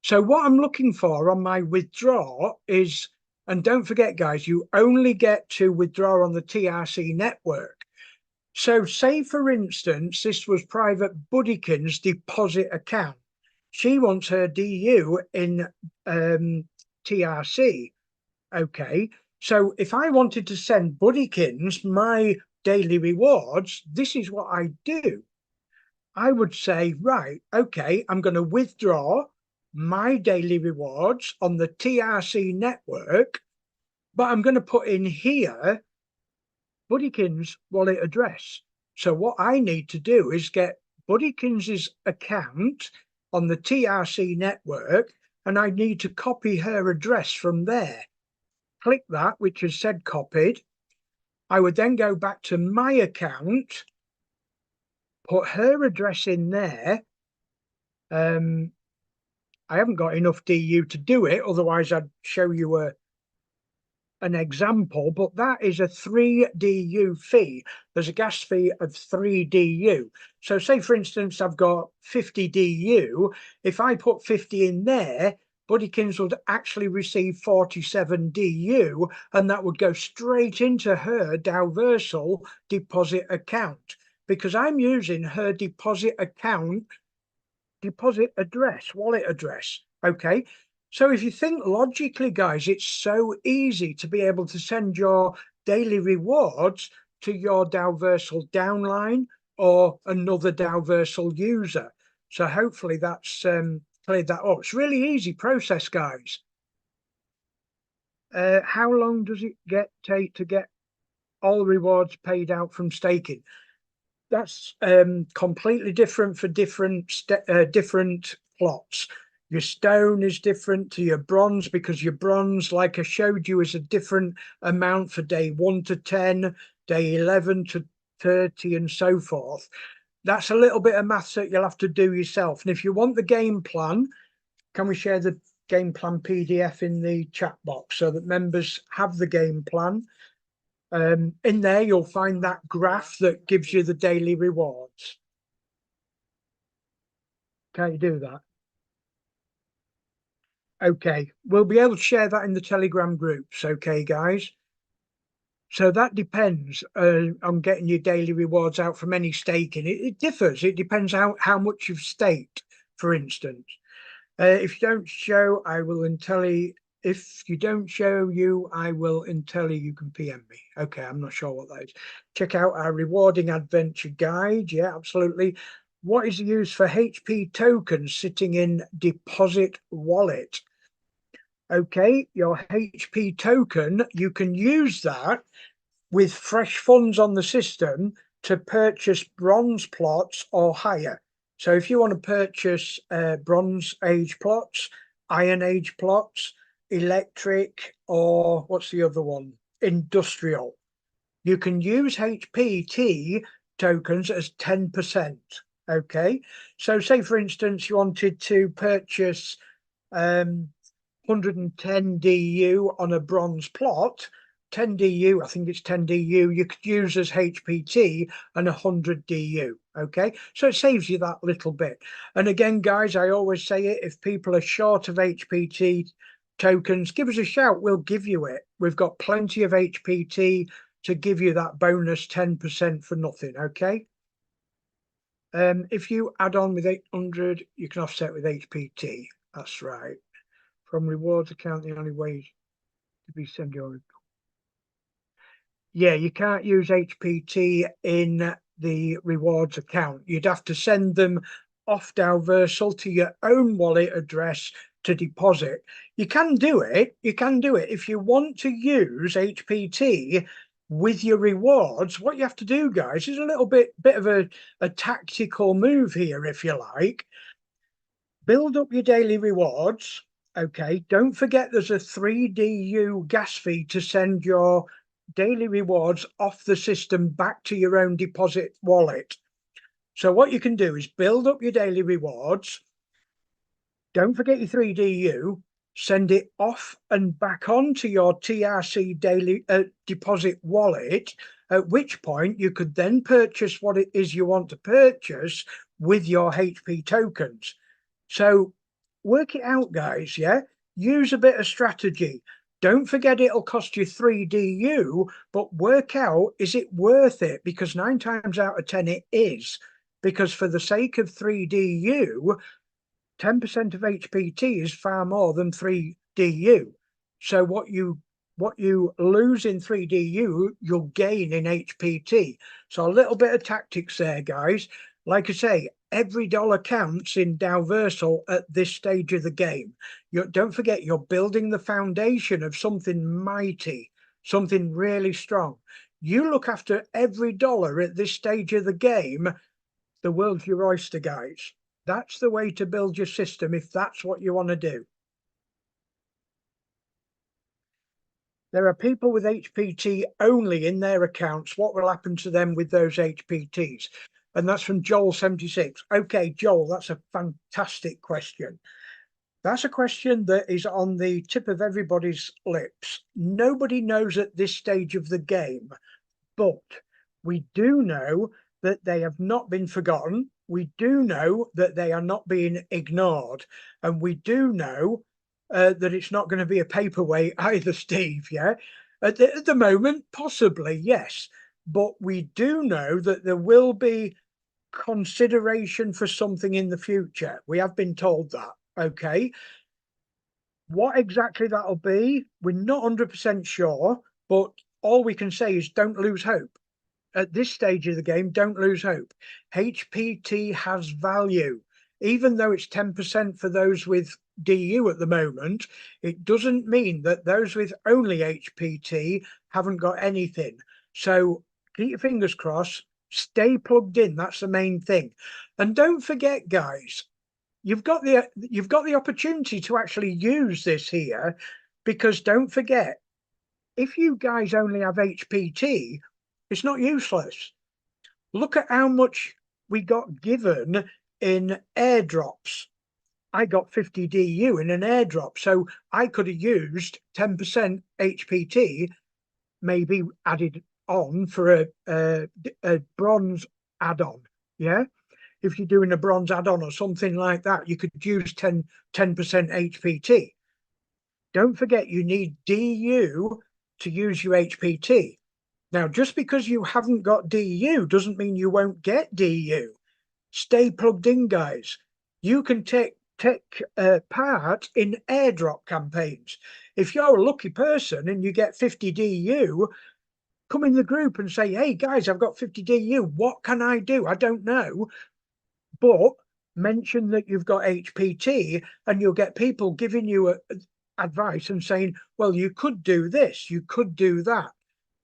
A: So what I'm looking for on my withdraw is, and don't forget, guys, you only get to withdraw on the TRC network. So say, for instance, this was Private Buddykins deposit account. She wants her DU in TRC. Okay. So if I wanted to send Buddykins my daily rewards, this is what I do. I would say, right, okay, I'm going to withdraw my daily rewards on the TRC network, but I'm going to put in here Buddykins' wallet address. So what I need to do is get Buddykins' account on the TRC network, and I need to copy her address from there. Click that, which has said copied. I would then go back to my account, put her address in there. I haven't got enough DU to do it, otherwise I'd show you an example, but that is a 3 DU fee. There's a gas fee of 3 DU. So say, for instance, I've got 50 DU. If I put 50 in there, Buddykins would actually receive 47 DU, and that would go straight into her Dalversal deposit account, because I'm using her deposit account, deposit address, wallet address. Okay. So if you think logically, guys, it's so easy to be able to send your daily rewards to your Dalversal downline or another Dalversal user. So hopefully that's cleared that up. It's really easy process, guys. How long does it take to get all rewards paid out from staking? That's completely different for different plots. Your stone is different to your bronze, because your bronze, like I showed you, is a different amount for day 1 to 10, day 11 to 30, and so forth. That's a little bit of maths that you'll have to do yourself. And if you want the game plan, can we share the game plan PDF in the chat box so that members have the game plan? In there, you'll find that graph that gives you the daily rewards. Can't you do that? Okay, we'll be able to share that in the Telegram groups. Okay, guys. So that depends on getting your daily rewards out from any staking. It differs. It depends how much you've staked, for instance. If you don't show, I will Intelli. If you don't show you, I will Intelli. You can PM me. Okay, I'm not sure what that is. Check out our rewarding adventure guide. Yeah, absolutely. What is the use for HP tokens sitting in deposit wallet? Okay, your HP token, you can use that with fresh funds on the system to purchase bronze plots or higher. So if you want to purchase bronze age plots, iron age plots, electric, or what's the other one? Industrial. You can use HPT tokens as 10%. Okay. So say, for instance, you wanted to purchase 110 DU on a bronze plot, 10 DU, I think it's 10 DU, you could use as HPT and 100 DU. Okay, so it saves you that little bit. And again, guys, I always say it, if people are short of HPT tokens, give us a shout, we'll give you it. We've got plenty of HPT to give you that bonus 10% for nothing. Okay. If you add on with 800, you can offset with HPT. That's right. From rewards account, the only way to be send your. Yeah, you can't use HPT in the rewards account. You'd have to send them off Dalversal to your own wallet address to deposit. You can do it. You can do it. If you want to use HPT with your rewards, what you have to do, guys, is a little bit of a tactical move here, if you like. Build up your daily rewards. Okay, don't forget there's a 3 DU gas fee to send your daily rewards off the system back to your own deposit wallet. So what you can do is build up your daily rewards. Don't forget your 3 DU. send it off and back onto your TRC daily deposit wallet, at which point you could then purchase what it is you want to purchase with your HP tokens. So work it out, guys, yeah? Use a bit of strategy. Don't forget it'll cost you 3DU, but work out, is it worth it? Because 9 times out of 10 it is. Because for the sake of 3DU, 10% of HPT is far more than 3DU. So what you lose in 3DU, you'll gain in HPT. So a little bit of tactics there, guys. Like I say, every dollar counts in Dowversal at this stage of the game. Don't forget, you're building the foundation of something mighty, something really strong. You look after every dollar at this stage of the game, the world's your oyster, guys. That's the way to build your system if that's what you want to do. There are people with HPT only in their accounts. What will happen to them with those HPTs? And that's from Joel76. Okay, Joel, that's a fantastic question. That's a question that is on the tip of everybody's lips. Nobody knows at this stage of the game, but we do know that they have not been forgotten. We do know that they are not being ignored. And we do know that it's not going to be a paperweight either, Steve, yeah? At the moment, possibly, yes. But we do know that there will be consideration for something in the future. We have been told that, okay? What exactly that'll be, we're not 100% sure, but all we can say is don't lose hope. At this stage of the game, don't lose hope. HPT has value. Even though it's 10% for those with DU at the moment, it doesn't mean that those with only HPT haven't got anything. So keep your fingers crossed, stay plugged in. That's the main thing. And don't forget, guys, you've got the opportunity to actually use this here, because don't forget, if you guys only have HPT, it's not useless. Look at how much we got given in airdrops. I got 50 DU in an airdrop, so I could have used 10% HPT, maybe added on for a bronze add-on. Yeah, if you're doing a bronze add-on or something like that, you could use 10% HPT. Don't forget, you need DU to use your HPT. Now, just because you haven't got DU doesn't mean you won't get DU. Stay plugged in, guys. You can take part in airdrop campaigns. If you're a lucky person and you get 50 DU, come in the group and say, hey, guys, I've got 50 DU. What can I do? I don't know. But mention that you've got HPT and you'll get people giving you advice and saying, well, you could do this, you could do that.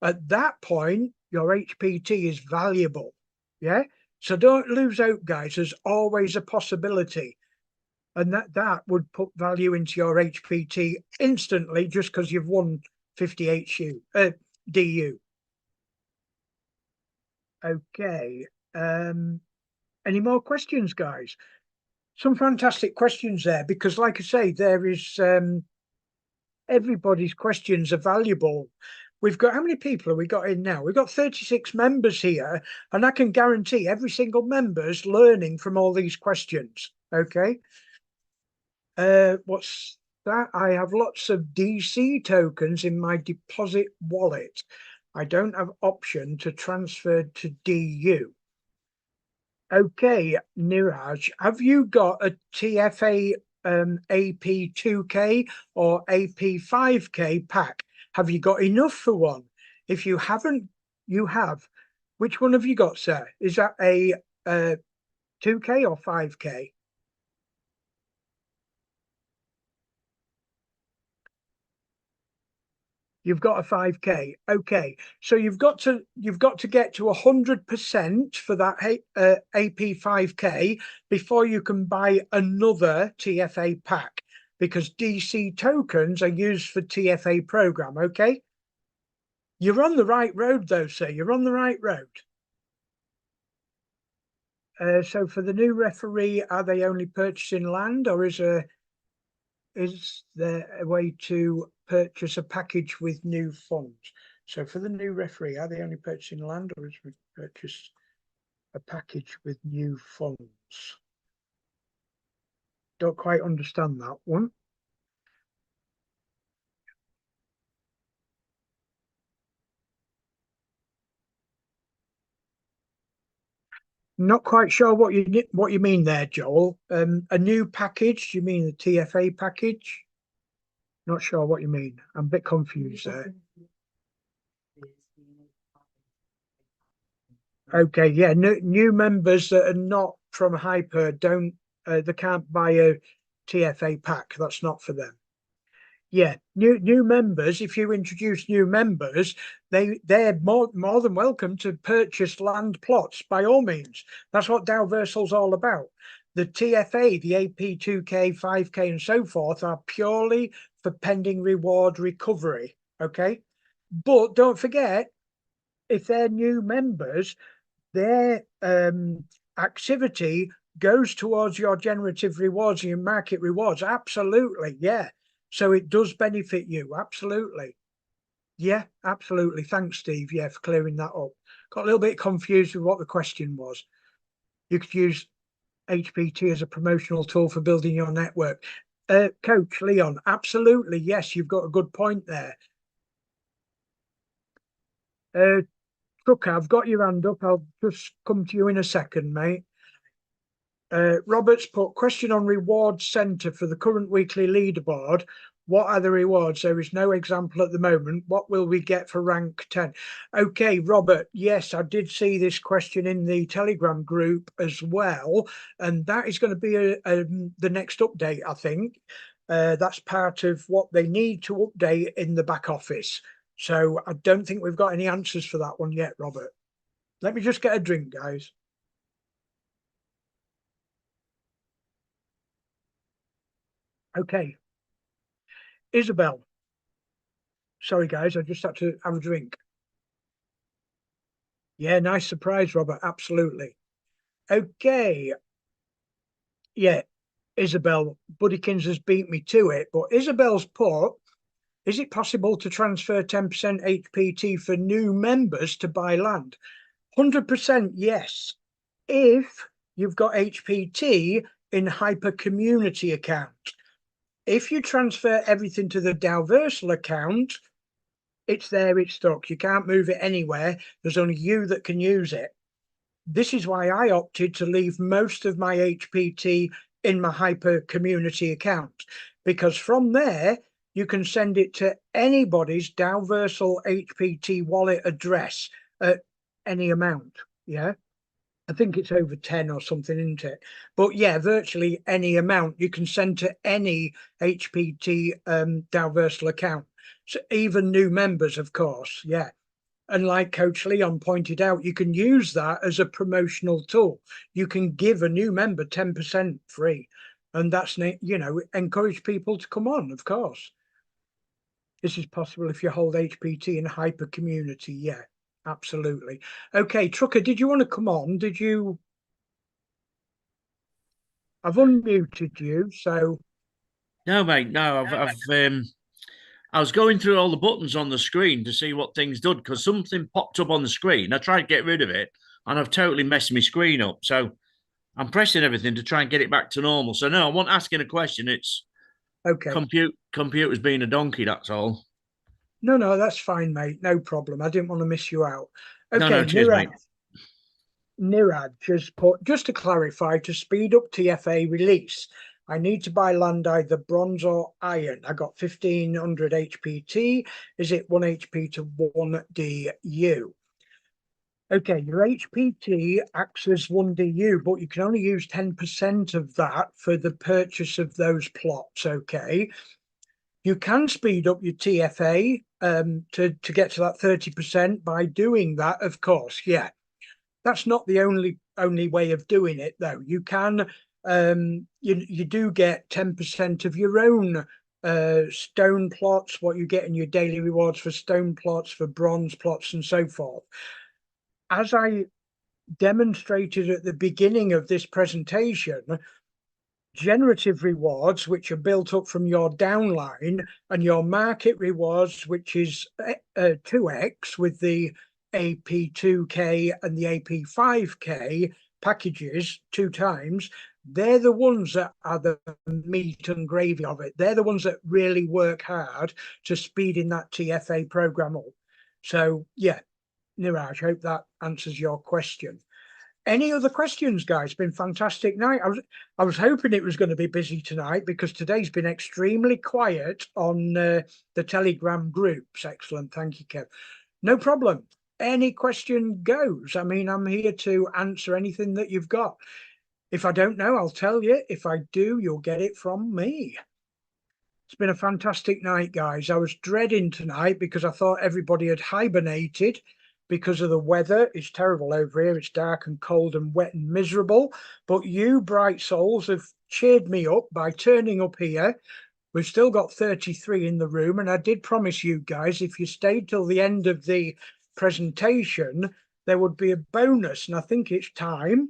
A: At that point, your HPT is valuable. Yeah. So don't lose out, guys. There's always a possibility. And that would put value into your HPT instantly just because you've won 50 DU. Okay. Any more questions, guys? Some fantastic questions there, because like I say, there is everybody's questions are valuable. We've got, how many people have we got in now? We've got 36 members here, and I can guarantee every single member's learning from all these questions. Okay. What's that? I have lots of DC tokens in my deposit wallet. I don't have option to transfer to DU. Okay, Niraj, have you got a TFA AP2K or AP5K pack? Have you got enough for one? If you haven't, you have. Which one have you got, sir? Is that a 2K or 5K? You've got a 5K. Okay, so you've got to get to 100% for that AP 5K before you can buy another TFA pack, because DC tokens are used for TFA program. Okay, you're on the right road though, sir. You're on the right road. So for the new referee, are they only purchasing land, or is there is there a way to purchase a package with new funds? So for the new referee, are they only purchasing land, or is we purchase a package with new funds? Don't quite understand that one. Not quite sure what you mean there, Joel. A new package? You mean the TFA package? Not sure what you mean. I'm a bit confused there. Okay, yeah, new members that are not from Hyper don't they can't buy a TFA pack. That's not for them. Yeah, new members. If you introduce new members, they're more than welcome to purchase land plots by all means. That's what Dalversal's all about. The TFA, the AP2K, 5K, and so forth are purely for pending reward recovery. Okay, but don't forget, if they're new members, their activity goes towards your generative rewards and your market rewards. Absolutely, yeah. So it does benefit you. Absolutely. Yeah, absolutely. Thanks, Steve. Yeah, for clearing that up. Got a little bit confused with what the question was. You could use HPT as a promotional tool for building your network. Coach Leon, absolutely. Yes, you've got a good point there. Trucker, I've got your hand up. I'll just come to you in a second, mate. Roberts put question on reward center for the current weekly leaderboard. What are the rewards? There is no example at the moment. What will we get for rank 10? Okay, Robert, yes, I did see this question in the Telegram group as well. And that is going to be the next update, I think. That's part of what they need to update in the back office. So I don't think we've got any answers for that one yet, Robert. Let me just get a drink, guys. Okay. Isabel. Sorry, guys, I just had to have a drink. Yeah, nice surprise, Robert. Absolutely. Okay. Yeah, Isabel. Buddykins has beat me to it, but Isabel's put, is it possible to transfer 10% HPT for new members to buy land? 100% yes. If you've got HPT in Hyper Community account. If you transfer everything to the Dalversal account, it's there, it's stuck. You can't move it anywhere. There's only you that can use it. This is why I opted to leave most of my HPT in my Hyper Community account, because from there, you can send it to anybody's Dalversal HPT wallet address at any amount. Yeah. I think it's over 10 or something, isn't it? But yeah, virtually any amount you can send to any HPT Dalversal account. So even new members, of course, yeah. And like Coach Leon pointed out, you can use that as a promotional tool. You can give a new member 10% free. And that's, encourage people to come on, of course. This is possible if you hold HPT in Hyper Community, yeah. Absolutely. Okay, Trucker, did you want to come on? Did you? I've unmuted you, so.
C: No, mate, no. I was going through all the buttons on the screen to see what things did because something popped up on the screen. I tried to get rid of it, and I've totally messed my screen up. So I'm pressing everything to try and get it back to normal. So no, I wasn't asking a question. It's
A: Okay.
C: Computer's being a donkey. That's all.
A: No, that's fine, mate. No problem. I didn't want to miss you out. Okay,
C: No, cheers, mate.
A: Nirad just put, just to clarify, to speed up TFA release, I need to buy land either bronze or iron. I got 1500 HPT. Is it 1 HP to 1 DU? Okay, your HPT acts as 1 DU, but you can only use 10% of that for the purchase of those plots, okay? You can speed up your TFA to get to that 30% by doing that, of course, yeah. That's not the only way of doing it, though. You can, you do get 10% of your own stone plots, what you get in your daily rewards for stone plots, for bronze plots, and so forth. As I demonstrated at the beginning of this presentation, generative rewards, which are built up from your downline, and your market rewards, which is 2x with the AP2K and the AP5K packages 2 times. They're the ones that are the meat and gravy of it. They're the ones that really work hard to speed in that TFA program up. So yeah, Niraj, hope that answers your question. Any other questions, guys? Been fantastic night. I was hoping it was going to be busy tonight because today's been extremely quiet on the Telegram groups. Excellent, thank you, Kev. No problem. Any question goes. I mean, I'm here to answer anything that you've got. If I don't know, I'll tell you. If I do, you'll get it from me. It's been a fantastic night, guys. I was dreading tonight because I thought everybody had hibernated because of the weather. It's terrible over here. It's dark and cold and wet and miserable. But you bright souls have cheered me up by turning up here. We've still got 33 in the room. And I did promise you guys, if you stayed till the end of the presentation, there would be a bonus. And I think it's time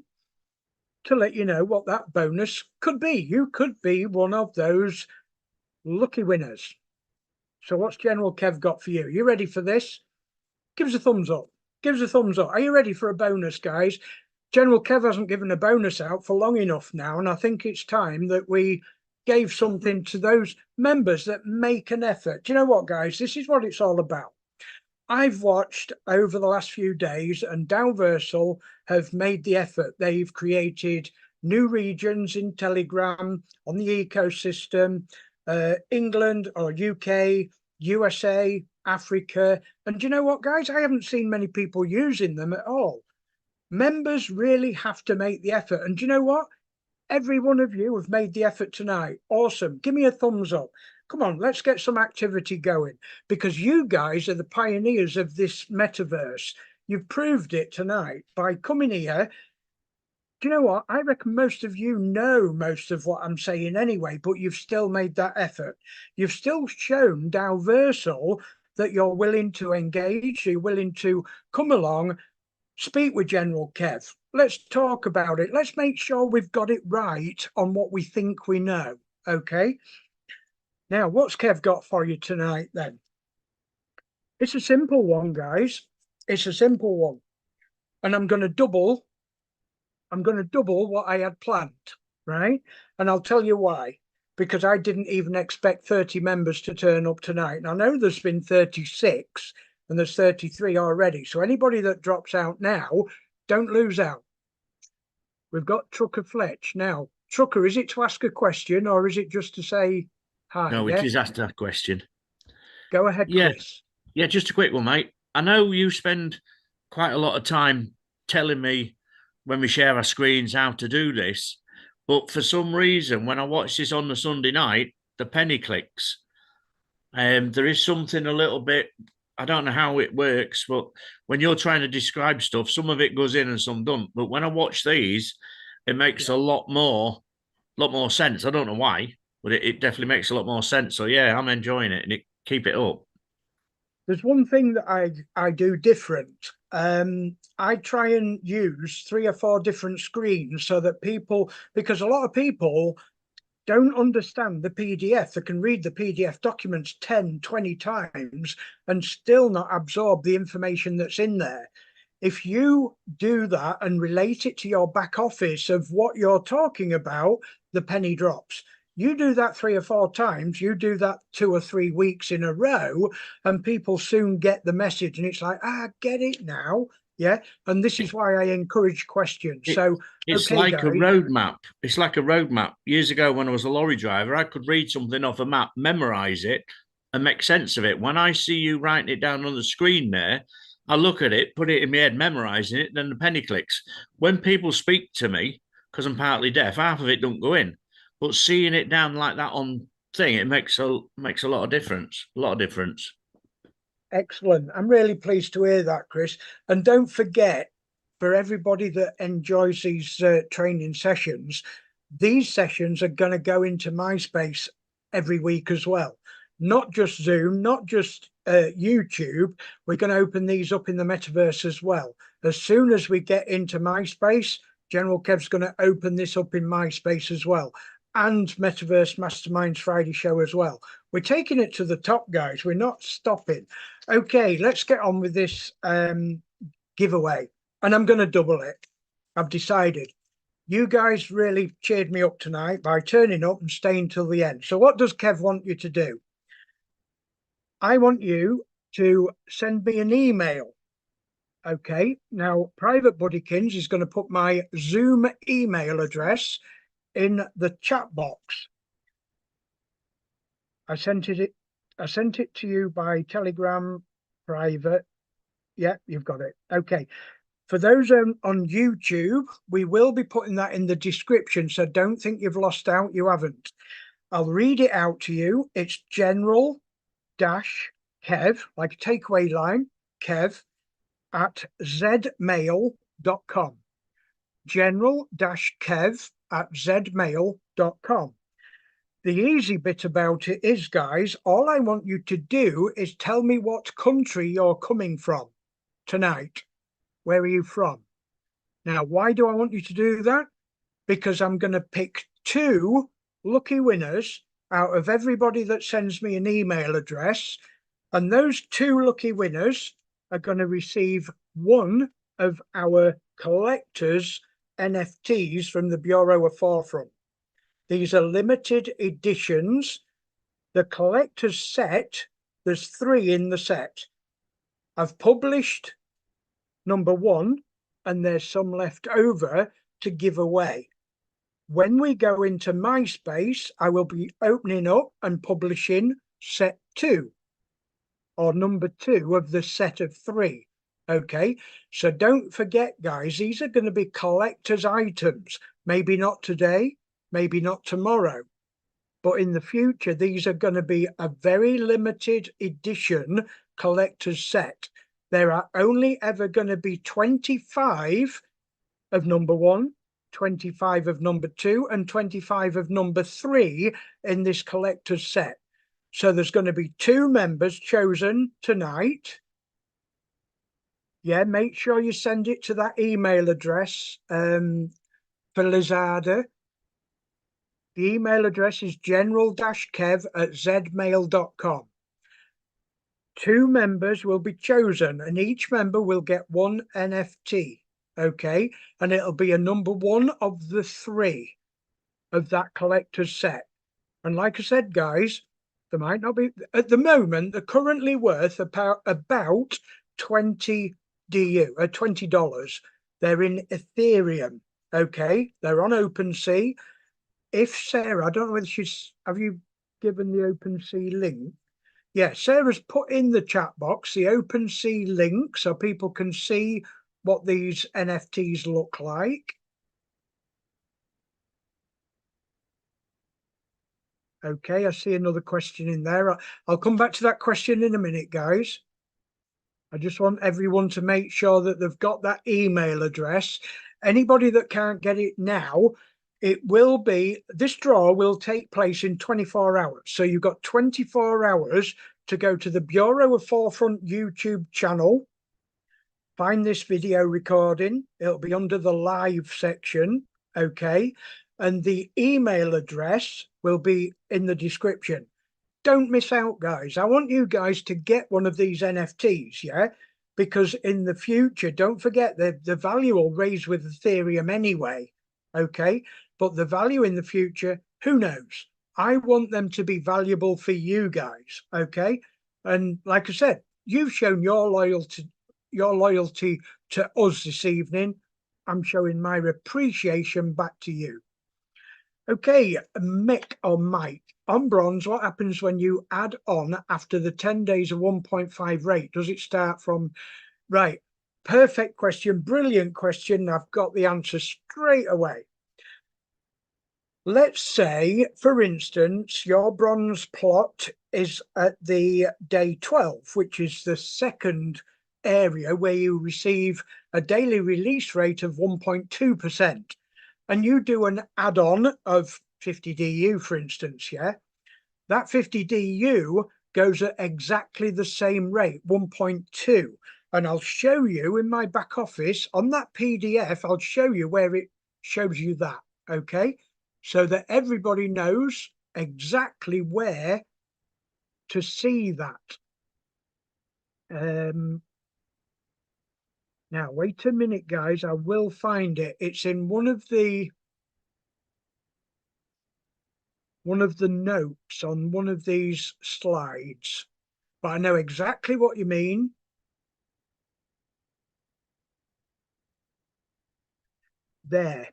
A: to let you know what that bonus could be. You could be one of those lucky winners. So what's General Kev got for you? You ready for this? Give us a thumbs up. Give us a thumbs up. Are you ready for a bonus, guys? General Kev hasn't given a bonus out for long enough now, and I think it's time that we gave something to those members that make an effort. Do you know what, guys? This is what it's all about. I've watched over the last few days, and Dalversal have made the effort. They've created new regions in Telegram on the ecosystem, England or UK, USA, Africa. And do you know what, guys? I haven't seen many people using them at all. Members really have to make the effort. And do you know what? Every one of you have made the effort tonight. Awesome. Give me a thumbs up. Come on, let's get some activity going, because you guys are the pioneers of this metaverse. You've proved it tonight by coming here. Do you know what? I reckon most of you know most of what I'm saying anyway, but you've still made that effort. You've still shown Dalversal that you're willing to engage, you're willing to come along, speak with General Kev. Let's talk about it. Let's make sure we've got it right on what we think we know, okay? Now, what's Kev got for you tonight then? It's a simple one, guys. It's a simple one. And I'm going to double what I had planned, right? And I'll tell you why. Because I didn't even expect 30 members to turn up tonight. And I know there's been 36 and there's 33 already. So anybody that drops out now, don't lose out. We've got Trucker Fletch. Now, Trucker, is it to ask a question or is it just to say hi?
C: No, it is asked a question.
A: Go ahead, Chris.
C: Yeah, just a quick one, mate. I know you spend quite a lot of time telling me when we share our screens how to do this, but for some reason, when I watch this on the Sunday night, the penny clicks. There is something a little bit, I don't know how it works, but when you're trying to describe stuff, some of it goes in and some don't. But when I watch these, it makes a lot more sense. I don't know why, but it definitely makes a lot more sense. So yeah, I'm enjoying it, and keep it up.
A: There's one thing that I do different. I try and use 3 or 4 different screens so that people, because a lot of people don't understand the PDF. They can read the PDF documents 10, 20 times and still not absorb the information that's in there. If you do that and relate it to your back office of what you're talking about, the penny drops. You do that 3 or 4 times, you do that 2 or 3 weeks in a row, and people soon get the message. And it's like, get it now. Yeah. And this is why I encourage questions.
C: It's
A: okay,
C: like
A: guys.
C: a roadmap. It's like a roadmap. Years ago, when I was a lorry driver, I could read something off a map, memorize it, and make sense of it. When I see you writing it down on the screen there, I look at it, put it in my head, memorizing it, then the penny clicks. When people speak to me, because I'm partly deaf, half of it don't go in. But seeing it down like that on thing, it makes a lot of difference. A lot of difference.
A: Excellent. I'm really pleased to hear that, Chris. And don't forget, for everybody that enjoys these training sessions, these sessions are going to go into MySpace every week as well. Not just Zoom, not just YouTube. We're going to open these up in the metaverse as well. As soon as we get into MySpace, General Kev's going to open this up in MySpace as well. and Metaverse Masterminds Friday show as well. We're taking it to the top, guys. We're not stopping. Okay, let's get on with this giveaway. And I'm going to double it. I've decided. You guys really cheered me up tonight by turning up and staying till the end. So what does Kev want you to do? I want you to send me an email. Okay, now Private Buddykins is going to put my Zoom email address in the chat box. I sent it to you by Telegram private. Yeah, you've got it. Okay. For those on YouTube, we will be putting that in the description, so don't think you've lost out. You haven't. I'll read it out to you. It's general-kev, like a takeaway line, kev, at zmail.com. General-kev at zmail.com. The easy bit about it is, guys, all I want you to do is tell me what country you're coming from tonight. Where are you from? Now, why do I want you to do that? Because I'm going to pick 2 lucky winners out of everybody that sends me an email address. And those 2 lucky winners are going to receive one of our collectors' NFTs from the Bureau of Forefront. These are limited editions. The collector's set, there's 3 in the set. I've published number 1, and there's some left over to give away. When we go into MySpace, I will be opening up and publishing set 2, or number 2 of the set of 3. Okay, so don't forget, guys, these are going to be collector's items. Maybe not today, maybe not tomorrow, but in the future, these are going to be a very limited edition collector's set. There are only ever going to be 25 of number 1, 25 of number 2, and 25 of number 3 in this collector's set. So there's going to be 2 members chosen tonight. Yeah, make sure you send it to that email address for Lizarda. The email address is general-kev at zmail.com. 2 members will be chosen, and each member will get 1 NFT. Okay, and it'll be a number 1 of the 3 of that collector's set. And like I said, guys, there might not be at the moment. They're currently worth about $20. They're in Ethereum. Okay, they're on OpenSea. If Sarah, I don't know whether have you given the OpenSea link? Yeah, Sarah's put in the chat box the OpenSea link so people can see what these NFTs look like. Okay, I see another question in there. I'll come back to that question in a minute, guys. I just want everyone to make sure that they've got that email address. Anybody that can't get it now, this draw will take place in 24 hours. So you've got 24 hours to go to the Bureau of Forefront YouTube channel, find this video recording. It'll be under the live section, okay? And the email address will be in the description. Don't miss out, guys. I want you guys to get one of these NFTs, yeah? Because in the future, don't forget the value will raise with Ethereum anyway, okay? But the value in the future, who knows? I want them to be valuable for you guys, okay? And like I said, you've shown your loyalty to us this evening. I'm showing my appreciation back to you. Okay, Mick or Mike, on bronze, what happens when you add on after the 10 days of 1.5 rate? Does it start from, right, perfect question, brilliant question. I've got the answer straight away. Let's say, for instance, your bronze plot is at the day 12, which is the second area where you receive a daily release rate of 1.2%. And you do an add-on of 50 DU, for instance, yeah? That 50 DU goes at exactly the same rate, 1.2. And I'll show you in my back office, on that PDF, I'll show you where it shows you that, okay? so that everybody knows exactly where to see that. Now, wait a minute, guys. I will find it. It's in one of the notes on one of these slides, but I know exactly what you mean. There.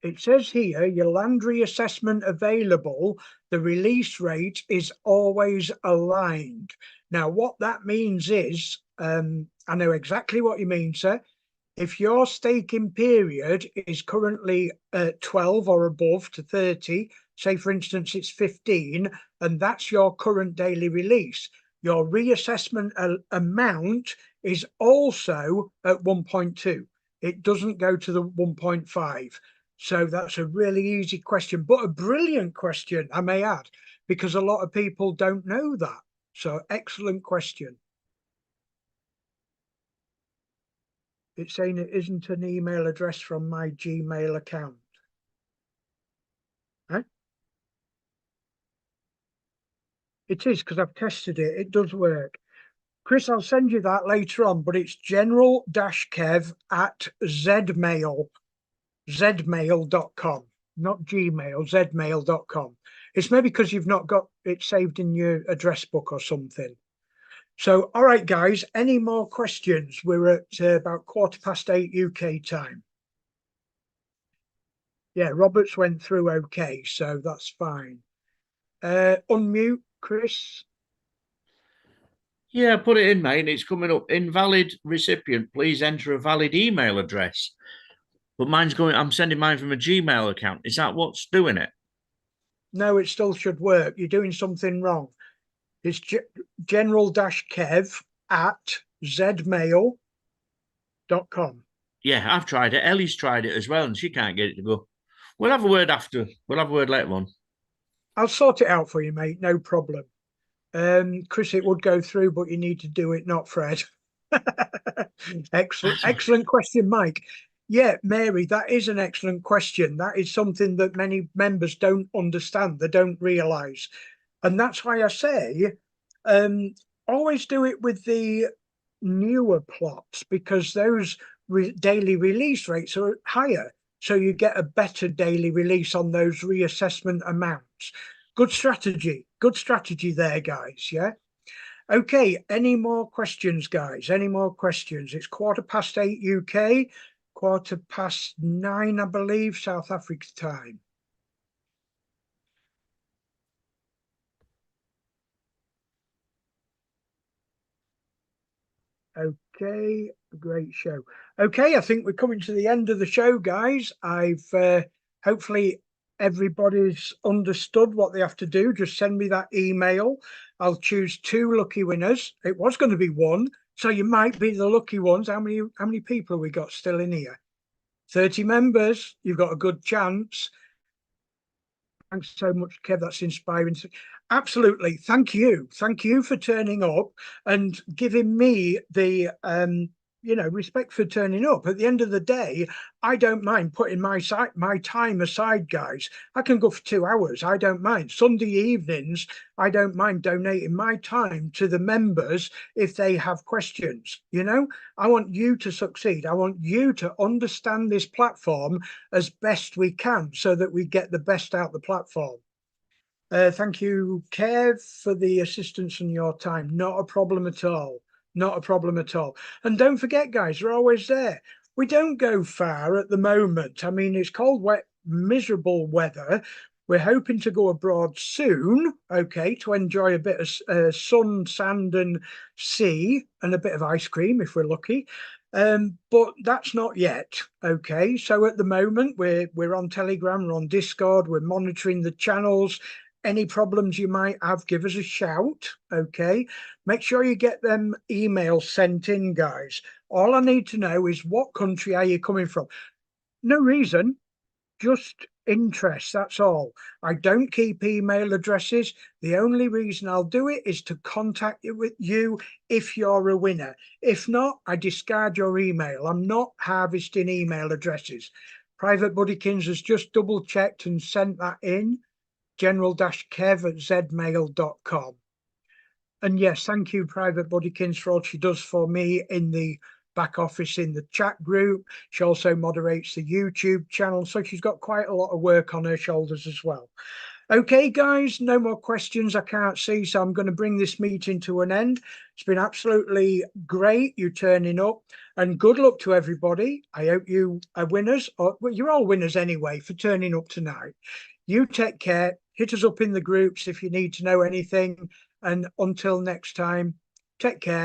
A: It says here, your land reassessment available, the release rate is always aligned. Now, what that means is, I know exactly what you mean, sir. If your staking period is currently 12 or above to 30, say for instance it's 15, and that's your current daily release, your reassessment amount is also at 1.2. It doesn't go to the 1.5. So that's a really easy question, but a brilliant question, I may add, because a lot of people don't know that. So excellent question. It's saying it isn't an email address from my Gmail account. Huh? It is, because I've tested it. It does work. Chris, I'll send you that later on, but it's general-kev@zmail.com, not Gmail, zmail.com. It's maybe because you've not got it saved in your address book or something. So, all right, guys, any more questions? We're at about 8:15 UK time. Yeah, Roberts went through okay, so that's fine. Unmute, Chris.
C: Yeah, put it in, mate. It's coming up. Invalid recipient. Please enter a valid email address. But mine's going. I'm sending mine from a Gmail account. Is that what's doing it?
A: No, it still should work. You're doing something wrong. It's general-kev@zmail.com.
C: Yeah, I've tried it. Ellie's tried it as well, and she can't get it to go. We'll have a word after. We'll have a word later on.
A: I'll sort it out for you, mate. No problem. Chris, it would go through, but you need to do it, not Fred. Excellent question, Mike. Yeah, Mary, that is an excellent question. That is something that many members don't understand. They don't realise. And that's why I say always do it with the newer plots, because those daily release rates are higher. So you get a better daily release on those reassessment amounts. Good strategy. Good strategy there, guys. Yeah. Okay. Any more questions, guys? Any more questions? It's 8:15 UK, 9:15, I believe, South Africa time. Okay, great show. Okay, I think we're coming to the end of the show, guys. I've hopefully everybody's understood what they have to do. Just send me that email. I'll choose 2 lucky winners. It was going to be 1, so you might be the lucky ones. How many people have we got still in here? 30 members. You've got a good chance. Thanks so much, Kev. That's inspiring. Absolutely. Thank you. Thank you for turning up and giving me the respect for turning up. At the end of the day, I don't mind putting my time aside, guys. I can go for 2 hours. I don't mind. Sunday evenings, I don't mind donating my time to the members if they have questions. I want you to succeed. I want you to understand this platform as best we can so that we get the best out of the platform. Thank you, Kev, for the assistance and your time. Not a problem at all. Not a problem at all. And don't forget, guys, we're always there. We don't go far at the moment. I mean, it's cold, wet, miserable weather. We're hoping to go abroad soon, okay, to enjoy a bit of sun, sand, and sea, and a bit of ice cream if we're lucky. But that's not yet, okay. So at the moment, we're on Telegram, we're on Discord, we're monitoring the channels. Any problems you might have, give us a shout, okay? Make sure you get them emails sent in, guys. All I need to know is what country are you coming from? No reason, just interest, that's all. I don't keep email addresses. The only reason I'll do it is to contact you with you if you're a winner. If not, I discard your email. I'm not harvesting email addresses. Private Buddykins has just double checked and sent that in, general-kev@zmail.com. And yes, thank you, Private Buddykins, for all she does for me in the back office in the chat group. She also moderates the YouTube channel, so she's got quite a lot of work on her shoulders as well. Okay, guys, no more questions I can't see, so I'm going to bring this meeting to an end. It's been absolutely great you turning up, and good luck to everybody. I hope you are winners, or well, you're all winners anyway for turning up tonight. You take care. Hit us up in the groups if you need to know anything. And until next time, take care.